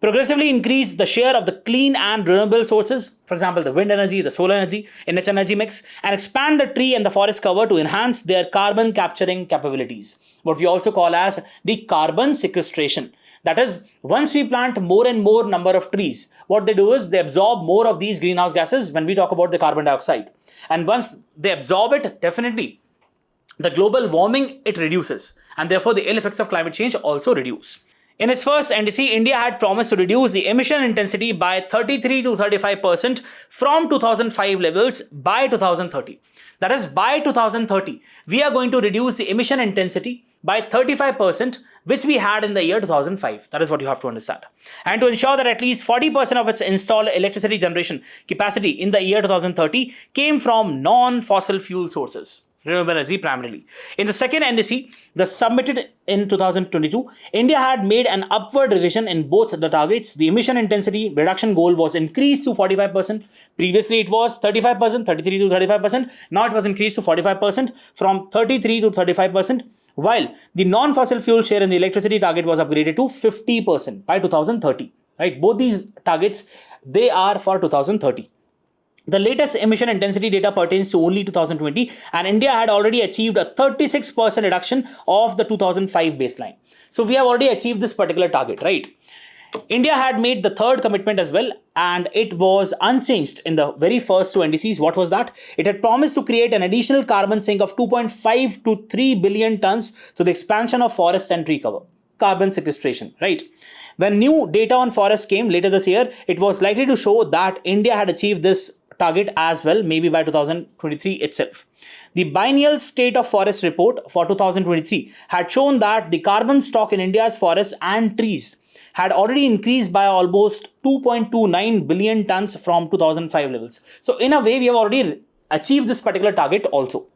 progressively increase the share of the clean and renewable sources, for example, the wind energy, the solar energy in its energy mix, and expand the tree and the forest cover to enhance their carbon capturing capabilities, what we also call as the carbon sequestration. That is, once we plant more and more number of trees, what they do is they absorb more of these greenhouse gases when we talk about the carbon dioxide. And once they absorb it, definitely the global warming, it reduces, and therefore the ill effects of climate change also reduce. In its first NDC, India had promised to reduce the emission intensity by 33 to 35% from 2005 levels by 2030. That is, by 2030, we are going to reduce the emission intensity by 35%, which we had in the year 2005. That is what you have to understand. And to ensure that at least 40% of its installed electricity generation capacity in the year 2030 came from non-fossil fuel sources, renewable energy primarily. In the second NDC, the submitted in 2022, India had made an upward revision in both the targets. The emission intensity reduction goal was increased to 45%. Previously, it was 35%, 33 to 35%. Now it was increased to 45% from 33 to 35%. While the non-fossil fuel share in the electricity target was upgraded to 50% by 2030. Right? Both these targets, they are for 2030. The latest emission intensity data pertains to only 2020, and India had already achieved a 36% reduction of the 2005 baseline. So we have already achieved this particular target, right? India had made the third commitment as well, and it was unchanged in the very first two NDCs. What was that? It had promised to create an additional carbon sink of 2.5 to 3 billion tons through the expansion of forest and tree cover. Carbon sequestration, right? When new data on forest came later this year, it was likely to show that India had achieved this target as well, maybe by 2023 itself. The biennial state of forest report for 2023 had shown that the carbon stock in India's forests and trees had already increased by almost 2.29 billion tons from 2005 levels. So in a way, we have already achieved this particular target also.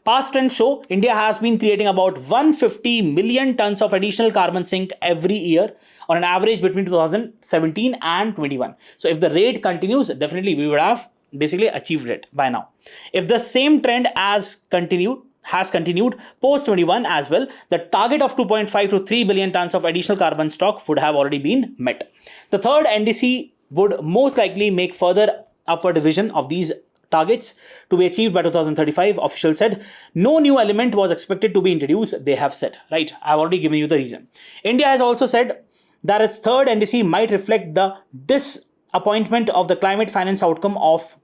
Past trends show India has been creating about 150 million tons of additional carbon sink every year on an average between 2017 and 21. So if the rate continues, definitely we would have basically achieved it by now. If the same trend has continued post 21 as well, the target of 2.5 to 3 billion tons of additional carbon stock would have already been met. The third NDC would most likely make further upward revision of these targets to be achieved by 2035. Officials said no new element was expected to be introduced. They have said, right? I've already given you the reason. India has also said that its third NDC might reflect the disappointment of the climate finance outcome of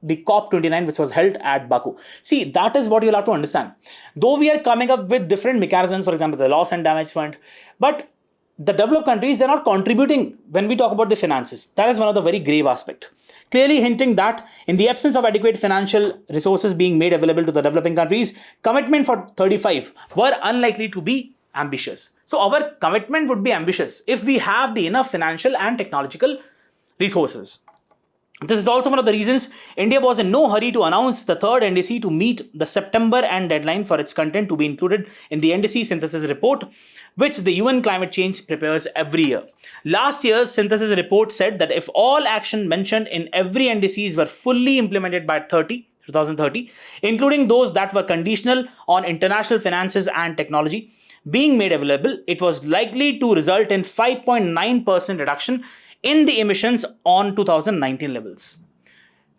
the COP29, which was held at Baku. See, that is what you'll have to understand. Though we are coming up with different mechanisms, for example, the loss and damage fund, but the developed countries, they're not contributing when we talk about the finances. That is one of the very grave aspects. Clearly hinting that in the absence of adequate financial resources being made available to the developing countries, commitment for 35 were unlikely to be ambitious. So our commitment would be ambitious if we have the enough financial and technological resources. This is also one of the reasons India was in no hurry to announce the third NDC to meet the September end deadline for its content to be included in the NDC synthesis report, which the UN climate change prepares every year. Last year's synthesis report said that if all action mentioned in every NDCs were fully implemented by 2030, including those that were conditional on international finances and technology being made available, it was likely to result in 5.9% reduction in the emissions on 2019 levels.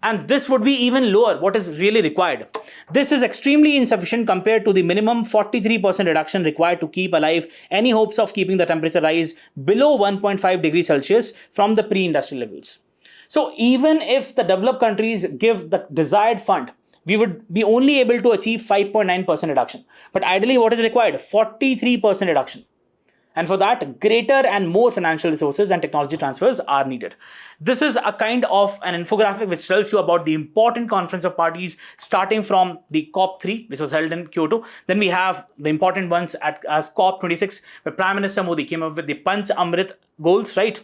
And this would be even lower, what is really required. This is extremely insufficient compared to the minimum 43% reduction required to keep alive any hopes of keeping the temperature rise below 1.5 degrees Celsius from the pre-industrial levels. So even if the developed countries give the desired fund, we would be only able to achieve 5.9% reduction. But ideally, what is required? 43% reduction. And for that, greater and more financial resources and technology transfers are needed. This is a kind of an infographic which tells you about the important conference of parties starting from the COP3, which was held in Kyoto. Then we have the important ones as COP26, where Prime Minister Modi came up with the Panch Amrit goals, right?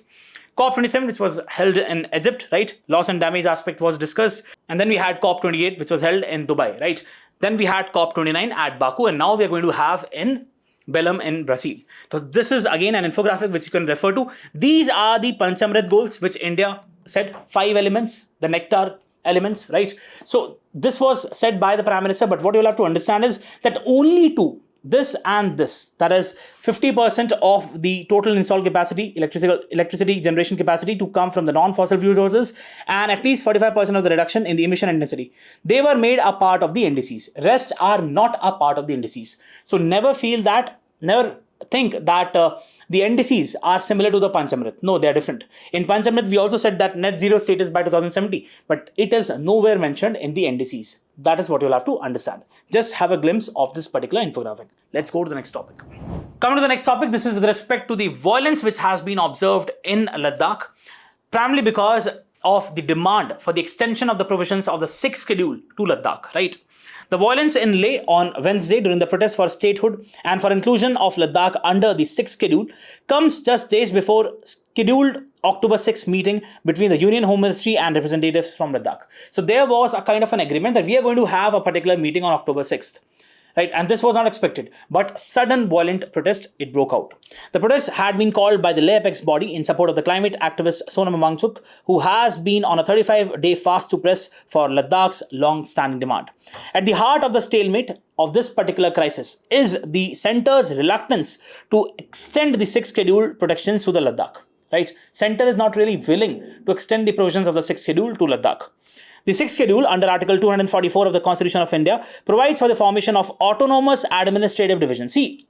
COP27, which was held in Egypt, right? Loss and damage aspect was discussed. And then we had COP28, which was held in Dubai, right? Then we had COP29 at Baku, and now we are going to have in Belém in Brazil. So this is again an infographic which you can refer to. These are the Panchamrit goals which India said, 5 elements, the nectar elements, right? So this was said by the Prime Minister, but what you'll have to understand is that only 2 this and this, that is 50% of the total installed capacity, electricity generation capacity, to come from the non-fossil fuel sources, and at least 45% of the reduction in the emission intensity. They were made a part of the indices. Rest are not a part of the indices. So never think that the indices are similar to the Panchamrit. No, they are different. In Panchamrit, we also said that net zero status by 2070, but it is nowhere mentioned in the indices. That is what you'll have to understand. Just have a glimpse of this particular infographic. Let's go to the next topic. Coming to the next topic, this is with respect to the violence which has been observed in Ladakh, primarily because of the demand for the extension of the provisions of the 6th schedule to Ladakh, right? The violence in Leh on Wednesday during the protest for statehood and for inclusion of Ladakh under the 6th schedule comes just days before scheduled October 6th meeting between the Union Home Ministry and representatives from Ladakh. So there was a kind of an agreement that we are going to have a particular meeting on October 6th. Right, and this was not expected, but sudden violent protest, it broke out. The protest had been called by the Leh apex body in support of the climate activist Sonam Wangchuk, who has been on a 35-day fast to press for Ladakh's long-standing demand. At the heart of the stalemate of this particular crisis is the centre's reluctance to extend the 6th schedule protections to the Ladakh. Right, centre is not really willing to extend the provisions of the 6th schedule to Ladakh. The 6th schedule under Article 244 of the Constitution of India provides for the formation of autonomous administrative division. See,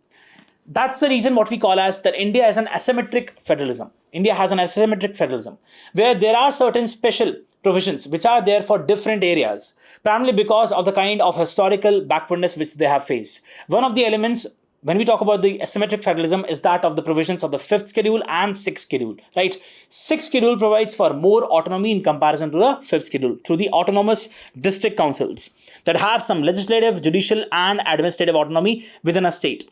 that's the reason what we call as that India is an asymmetric federalism. India has an asymmetric federalism where there are certain special provisions which are there for different areas, primarily because of the kind of historical backwardness which they have faced. One of the elements when we talk about the asymmetric federalism is that of the provisions of the 5th schedule and 6th schedule, right? 6th schedule provides for more autonomy in comparison to the 5th schedule through the autonomous district councils that have some legislative, judicial and administrative autonomy within a state.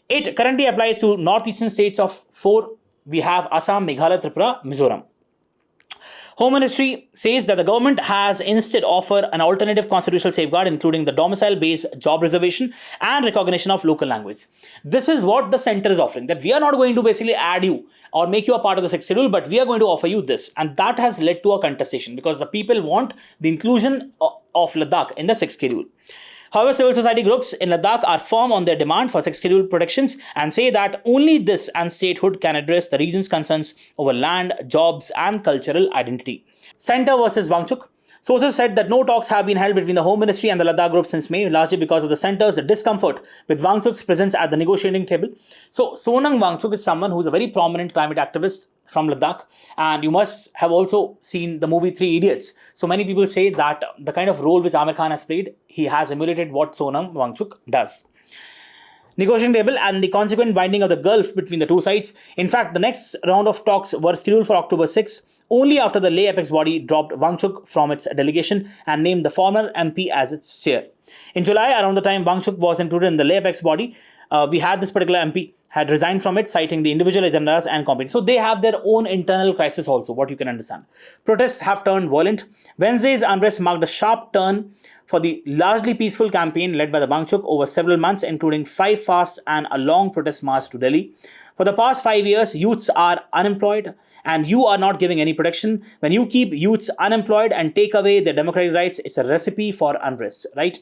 It currently applies to northeastern states of 4. We have Assam, Meghalaya, Tripura, Mizoram. Home Ministry says that the government has instead offered an alternative constitutional safeguard, including the domicile-based job reservation and recognition of local language. This is what the centre is offering, that we are not going to basically add you or make you a part of the 6th schedule, but we are going to offer you this. And that has led to a contestation because the people want the inclusion of Ladakh in the 6th schedule. However, civil society groups in Ladakh are firm on their demand for 6th schedule protections and say that only this and statehood can address the region's concerns over land, jobs and cultural identity. Centre versus Wangchuk. Sources said that no talks have been held between the Home Ministry and the Ladakh group since May, largely because of the centre's discomfort with Wangchuk's presence at the negotiating table. So, Sonam Wangchuk is someone who is a very prominent climate activist from Ladakh, and you must have also seen the movie 3 Idiots. So, many people say that the kind of role which Amir Khan has played, he has emulated what Sonam Wangchuk does. Negotiating table and the consequent winding of the gulf between the two sides. In fact, the next round of talks were scheduled for October 6, only after the Leh apex body dropped Wangchuk from its delegation and named the former MP as its chair. In July, around the time Wangchuk was included in the Leh apex body, we had this particular MP had resigned from it, citing the individual agendas and companies. So they have their own internal crisis also, what you can understand. Protests have turned violent. Wednesday's unrest marked a sharp turn for the largely peaceful campaign led by the Wangchuk over several months, including 5 fasts and a long protest march to Delhi. For the past 5 years, youths are unemployed and you are not giving any protection. When you keep youths unemployed and take away their democratic rights, it's a recipe for unrest, right?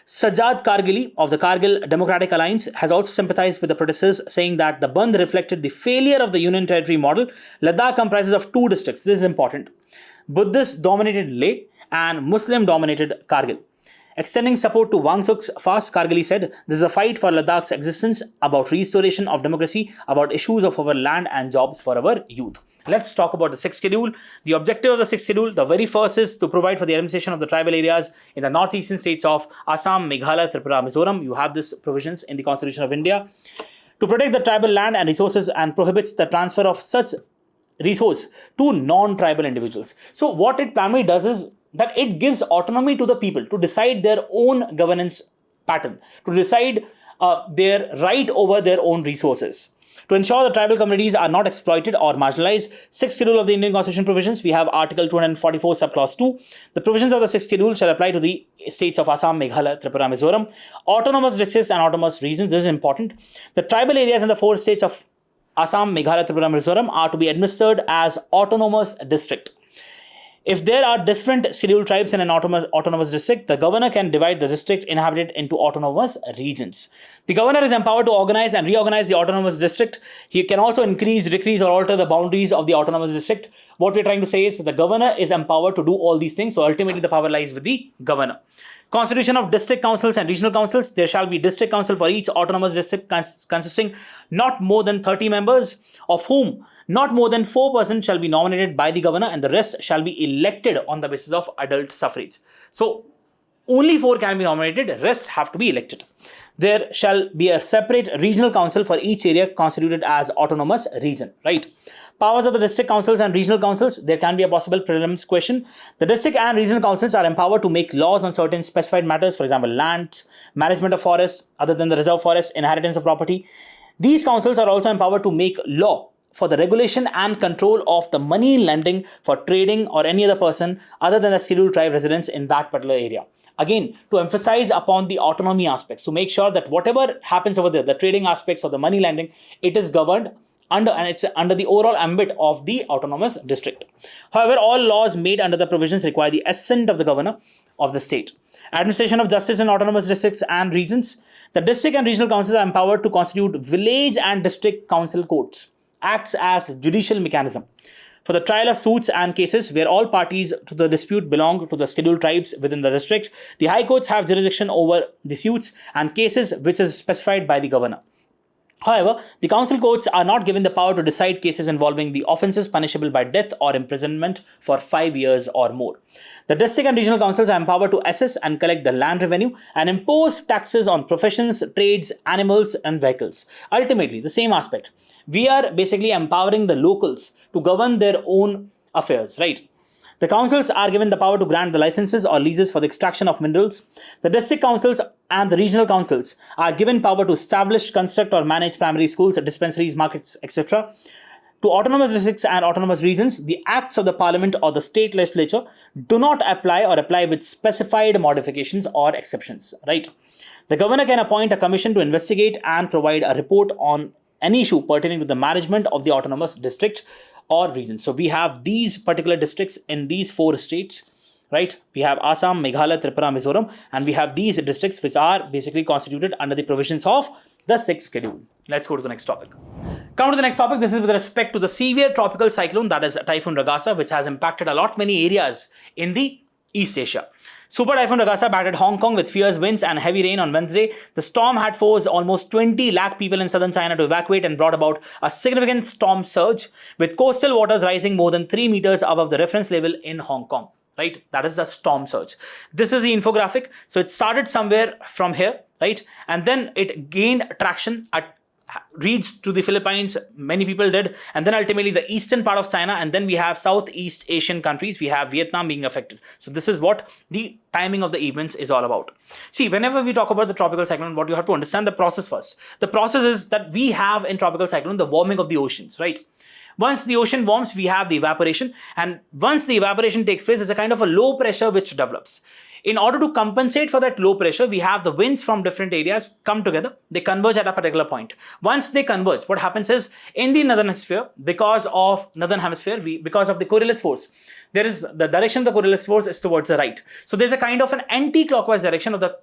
Sajjad Kargili of the Kargil Democratic Alliance has also sympathized with the protesters, saying that the Bandh reflected the failure of the Union Territory model. Ladakh comprises of 2 districts. This is important. Buddhist-dominated Leh and Muslim-dominated Kargil. Extending support to Wangchuk's fast, Kargili said, "This is a fight for Ladakh's existence, about restoration of democracy, about issues of our land and jobs for our youth." Let's talk about the 6th schedule. The objective of the 6th schedule, the very first, is to provide for the administration of the tribal areas in the northeastern states of Assam, Meghalaya, Tripura, Mizoram. You have these provisions in the Constitution of India. To protect the tribal land and resources and prohibits the transfer of such resource to non-tribal individuals. So what it primarily does is that it gives autonomy to the people to decide their own governance pattern, to decide their right over their own resources. To ensure the tribal communities are not exploited or marginalized, 6th schedule of the Indian Constitution provisions, we have Article 244 subclause 2. The provisions of the 6th schedule shall apply to the states of Assam, Meghalaya, Tripura, Mizoram. Autonomous districts and autonomous regions, this is important. The tribal areas in the 4 states of Assam, Meghalaya, Tripura, Mizoram are to be administered as autonomous district. If there are different scheduled tribes in an autonomous district, the governor can divide the district inhabited into autonomous regions. The governor is empowered to organize and reorganize the autonomous district. He can also increase, decrease, or alter the boundaries of the autonomous district. What we're trying to say is the governor is empowered to do all these things. So ultimately, the power lies with the governor. Constitution of district councils and regional councils. There shall be district council for each autonomous district consisting not more than 30 members, of whom not more than 4% shall be nominated by the governor, and the rest shall be elected on the basis of adult suffrage. So only 4 can be nominated, rest have to be elected. There shall be a separate regional council for each area constituted as autonomous region, right? Powers of the district councils and regional councils. There can be a possible prelims question. The district and regional councils are empowered to make laws on certain specified matters, for example, lands, management of forests, other than the reserve forest, inheritance of property. These councils are also empowered to make law for the regulation and control of the money lending for trading or any other person other than the scheduled tribe residents in that particular area. Again, to emphasize upon the autonomy aspects, to make sure that whatever happens over there, the trading aspects of the money lending, it is governed and it's under the overall ambit of the autonomous district. However, all laws made under the provisions require the assent of the governor of the state. Administration of justice in autonomous districts and regions. The district and regional councils are empowered to constitute village and district council courts, acts as judicial mechanism for the trial of suits and cases where all parties to the dispute belong to the scheduled tribes within the district. The high courts have jurisdiction over the suits and cases which is specified by the governor. However, the council courts are not given the power to decide cases involving the offences punishable by death or imprisonment for 5 years or more. The district and regional councils are empowered to assess and collect the land revenue and impose taxes on professions, trades, animals, and vehicles. Ultimately, the same aspect. We are basically empowering the locals to govern their own affairs, right? The councils are given the power to grant the licenses or leases for the extraction of minerals. The district councils and the regional councils are given power to establish, construct, or manage primary schools, dispensaries, markets, etc. To autonomous districts and autonomous regions, the acts of the parliament or the state legislature do not apply or apply with specified modifications or exceptions, right? The governor can appoint a commission to investigate and provide a report on any issue pertaining to the management of the autonomous district or region. So we have these particular districts in these 4 states, right? We have Assam, Meghalaya, Tripura, Mizoram, and we have these districts which are basically constituted under the provisions of the 6th schedule. Let's go to the next topic. Come to the next topic. This is with respect to the severe tropical cyclone, that is Typhoon Ragasa, which has impacted a lot many areas in the East Asia. Super Typhoon Ragasa battered Hong Kong with fierce winds and heavy rain on Wednesday. The storm had forced almost 20 lakh people in southern China to evacuate and brought about a significant storm surge, with coastal waters rising more than 3 meters above the reference level in Hong Kong. Right? That is the storm surge. This is the infographic. So it started somewhere from here, right? And then it gained traction reached to the Philippines, many people did, and then ultimately the eastern part of China, and then we have Southeast Asian countries, we have Vietnam being affected. So this is what the timing of the events is all about. See, whenever we talk about the tropical cyclone, what you have to understand the process first. The process is that we have in tropical cyclone the warming of the oceans, right? Once the ocean warms, we have the evaporation, and once the evaporation takes place, there's a kind of a low pressure which develops. In order to compensate for that low pressure, we have the winds from different areas come together. They converge at a particular point. Once they converge, what happens is in the northern hemisphere, because of the Coriolis force, there is the direction of the Coriolis force is towards the right. So there's a kind of an anti-clockwise direction of the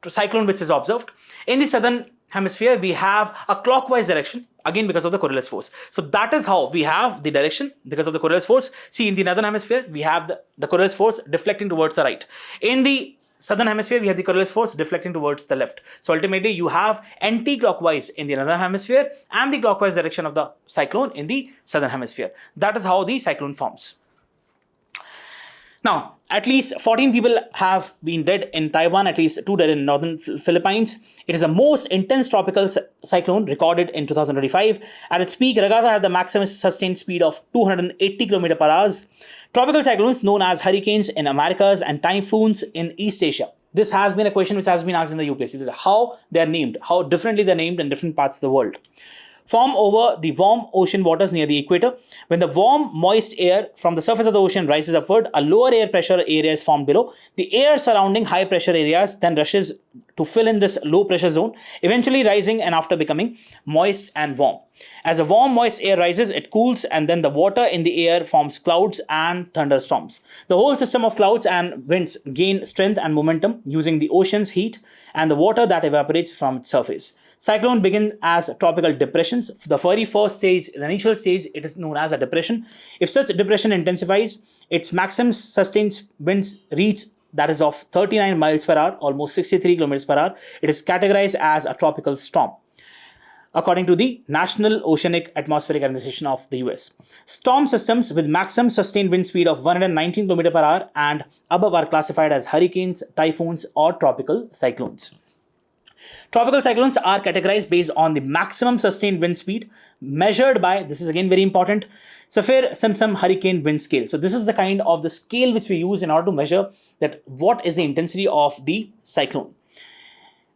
cyclone which is observed. In the southern hemisphere, we have a clockwise direction, again because of the Coriolis force. So that is how we have the direction because of the Coriolis force. See, in the northern hemisphere, we have the Coriolis force deflecting towards the right. In the southern hemisphere, we have the Coriolis force deflecting towards the left. So ultimately, you have anti-clockwise in the northern hemisphere and the clockwise direction of the cyclone in the southern hemisphere. That is how the cyclone forms. Now, at least 14 people have been dead in Taiwan, at least 2 dead in northern Philippines. It is the most intense tropical cyclone recorded in 2025. At its peak, Ragasa had the maximum sustained speed of 280 km per hour. Tropical cyclones known as hurricanes in Americas and typhoons in East Asia. This has been a question which has been asked in the UPSC. How they are named, how differently they are named in different parts of the world. Form over the warm ocean waters near the equator. When the warm, moist air from the surface of the ocean rises upward, a lower air pressure area is formed below. The air surrounding high pressure areas then rushes to fill in this low pressure zone, eventually rising and after becoming moist and warm. As the warm, moist air rises, it cools, and then the water in the air forms clouds and thunderstorms. The whole system of clouds and winds gain strength and momentum using the ocean's heat and the water that evaporates from its surface. Cyclone begin as tropical depressions. The very first stage, the initial stage, it is known as a depression. If such depression intensifies, its maximum sustained winds reach that is of 39 miles per hour, almost 63 kilometers per hour. It is categorized as a tropical storm, according to the National Oceanic Atmospheric Administration of the US. Storm systems with maximum sustained wind speed of 119 km per hour and above are classified as hurricanes, typhoons, or tropical cyclones. Tropical cyclones are categorized based on the maximum sustained wind speed measured by, this is again very important, Saffir-Simpson hurricane wind scale. So this is the kind of the scale which we use in order to measure that what is the intensity of the cyclone.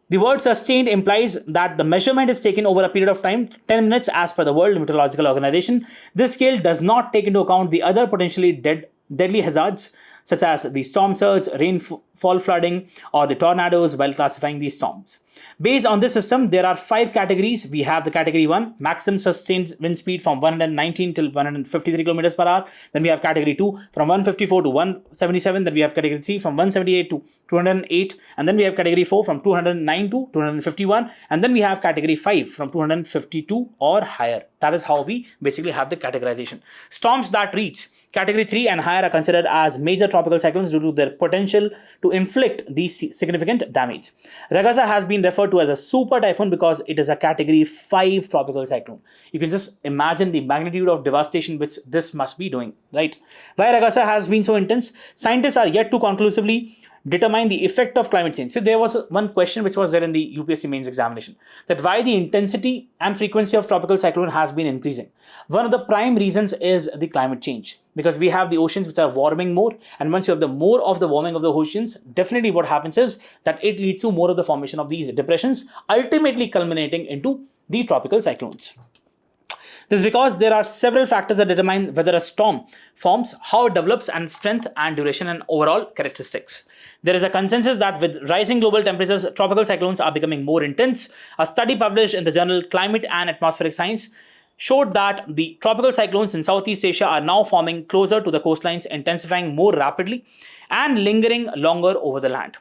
The word sustained implies that the measurement is taken over a period of time, 10 minutes as per the World Meteorological Organization. This scale does not take into account the other potentially deadly hazards such as the storm surge, rainfall flooding, or the tornadoes while classifying these storms. Based on this system, there are 5 categories. We have the category 1, maximum sustained wind speed from 119 till 153 kilometers per hour. Then we have category 2 from 154 to 177. Then we have category 3 from 178 to 208. And then we have category 4 from 209 to 251. And then we have category 5 from 252 or higher. That is how we basically have the categorization. Storms that reach category 3 and higher are considered as major tropical cyclones due to their potential to inflict these significant damage. Ragasa has been referred to as a super typhoon because it is a category 5 tropical cyclone. You can just imagine the magnitude of devastation which this must be doing, right? Why Ragasa has been so intense? Scientists are yet to conclusively determine the effect of climate change. So there was one question which was there in the UPSC mains examination, that why the intensity and frequency of tropical cyclone has been increasing. One of the prime reasons is the climate change, because we have the oceans which are warming more, and once you have the more of the warming of the oceans, definitely what happens is that it leads to more of the formation of these depressions, ultimately culminating into the tropical cyclones. This is because there are several factors that determine whether a storm forms, how it develops, and strength and duration and overall characteristics. There is a consensus that with rising global temperatures, tropical cyclones are becoming more intense. A study published in the journal Climate and Atmospheric Science showed that the tropical cyclones in Southeast Asia are now forming closer to the coastlines, intensifying more rapidly and lingering longer over the land.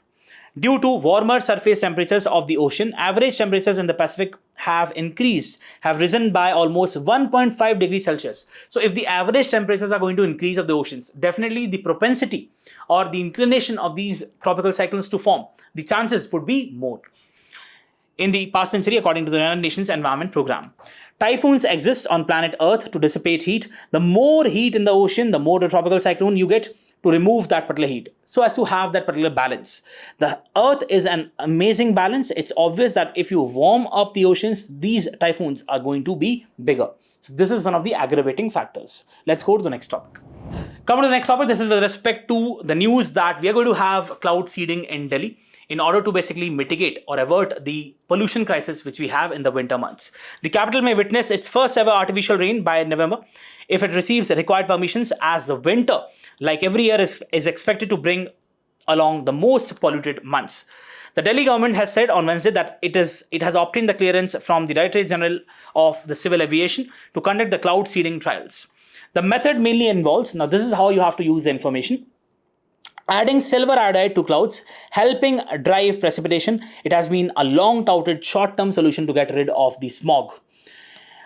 Due to warmer surface temperatures of the ocean, average temperatures in the Pacific have risen by almost 1.5 degrees Celsius. So if the average temperatures are going to increase of the oceans, definitely the propensity or the inclination of these tropical cyclones to form, the chances would be more. In the past century, according to the United Nations Environment Program, typhoons exist on planet Earth to dissipate heat. The more heat in the ocean, the more the tropical cyclone you get to remove that particular heat, so as to have that particular balance. The Earth is an amazing balance. It's obvious that if you warm up the oceans, these typhoons are going to be bigger. So this is one of the aggravating factors. Let's go to the next topic. Coming to the next topic, this is with respect to the news that we are going to have cloud seeding in Delhi in order to basically mitigate or avert the pollution crisis which we have in the winter months. The capital may witness its first ever artificial rain by November if it receives the required permissions, as the winter, like every year, is expected to bring along the most polluted months. The Delhi government has said on Wednesday that it has obtained the clearance from the Directorate General of the Civil Aviation to conduct the cloud seeding trials. The method mainly involves, now this is how you have to use the information, adding silver iodide to clouds, helping drive precipitation. It has been a long touted short-term solution to get rid of the smog.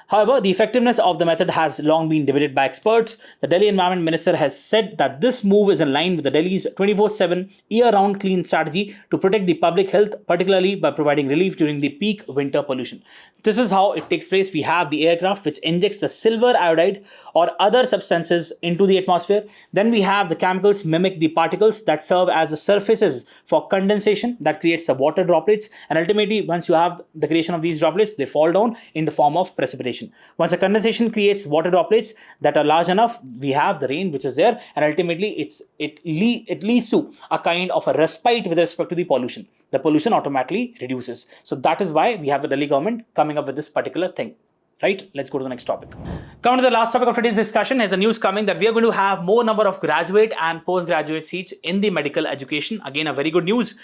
However, the effectiveness of the method has long been debated by experts. The Delhi Environment Minister has said that this move is in line with the Delhi's 24/7 year-round clean strategy to protect the public health, particularly by providing relief during the peak winter pollution. This is how it takes place. We have the aircraft which injects the silver iodide or other substances into the atmosphere. Then we have the chemicals mimic the particles that serve as the surfaces for condensation that creates the water droplets. And ultimately, once you have the creation of these droplets, they fall down in the form of precipitation. Once the condensation creates water droplets that are large enough, we have the rain which is there, and ultimately it leads to a kind of a respite with respect to the pollution. The pollution automatically reduces. So that is why we have the Delhi government coming up with this particular thing. Right? Let's go to the next topic. Coming to the last topic of today's discussion is a news coming that we are going to have more number of graduate and postgraduate seats in the medical education. Again, a very good news.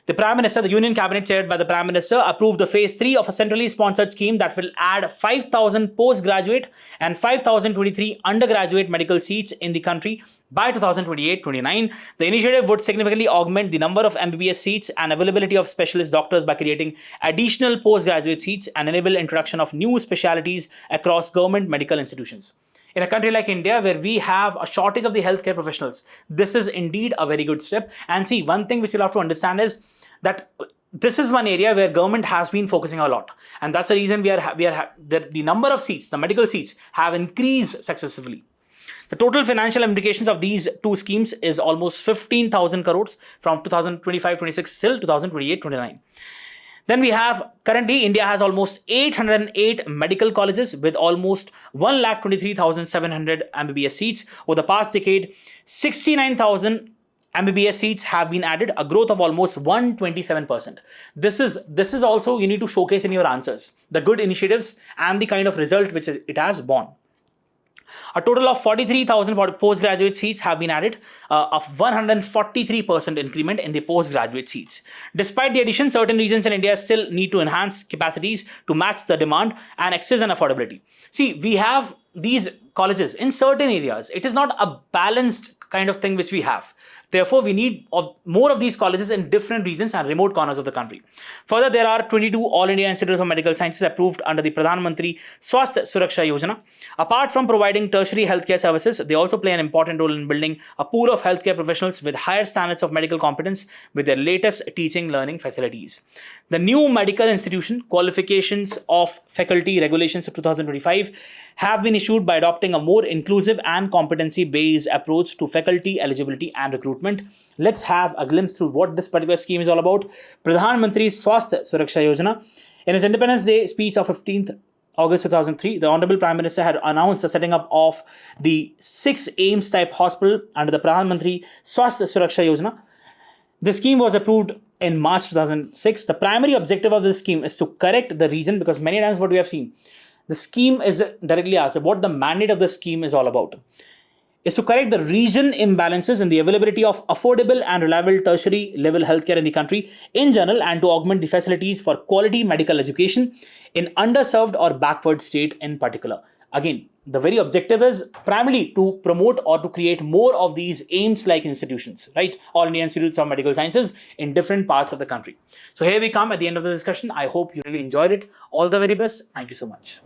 The Prime Minister, the Union Cabinet chaired by the Prime Minister, approved the phase 3 of a centrally sponsored scheme that will add 5,000 postgraduate and 5,023 undergraduate medical seats in the country by 2028-29. The initiative would significantly augment the number of MBBS seats and availability of specialist doctors by creating additional postgraduate seats and enable introduction of new specialties across government medical institutions. In a country like India, where we have a shortage of the healthcare professionals, this is indeed a very good step. And see, one thing which you'll have to understand is that this is one area where government has been focusing a lot, and that's the reason the number of seats, the medical seats, have increased successively. The total financial implications of these two schemes is almost 15,000 crores from 2025-26 till 2028-29. Then we have, currently India has almost 808 medical colleges with almost 1,23,700 MBBS seats. Over the past decade, 69,000 MBBS seats have been added, a growth of almost 127%. This is also, you need to showcase in your answers the good initiatives and the kind of result which it has borne. A total of 43,000 postgraduate seats have been added, of 143% increment in the postgraduate seats. Despite the addition, certain regions in India still need to enhance capacities to match the demand and access and affordability. See, we have these colleges in certain areas. It is not a balanced kind of thing which we have. Therefore, we need more of these colleges in different regions and remote corners of the country. Further, there are 22 All India Institutes of Medical Sciences approved under the Pradhan Mantri Swasthya Suraksha Yojana. Apart from providing tertiary healthcare services, they also play an important role in building a pool of healthcare professionals with higher standards of medical competence with their latest teaching learning facilities. The new medical institution qualifications of faculty regulations of 2025 have been issued by adopting a more inclusive and competency-based approach to faculty eligibility and recruitment. Let's have a glimpse through what this particular scheme is all about. Pradhan Mantri Swasthya Suraksha Yojana. In his Independence Day speech of 15th August 2003, the Honorable Prime Minister had announced the setting up of the 6 AIMS type hospital under the Pradhan Mantri Swasthya Suraksha Yojana. The scheme was approved in March 2006. The primary objective of this scheme is to correct the region, because many times what we have seen, the scheme is directly asked what the mandate of the scheme is all about, is to correct the region imbalances in the availability of affordable and reliable tertiary level healthcare in the country in general, and to augment the facilities for quality medical education in underserved or backward state in particular. Again, the very objective is primarily to promote or to create more of these AIMS-like institutions, right? All India Institutes of Medical Sciences in different parts of the country. So here we come at the end of the discussion. I hope you really enjoyed it. All the very best. Thank you so much.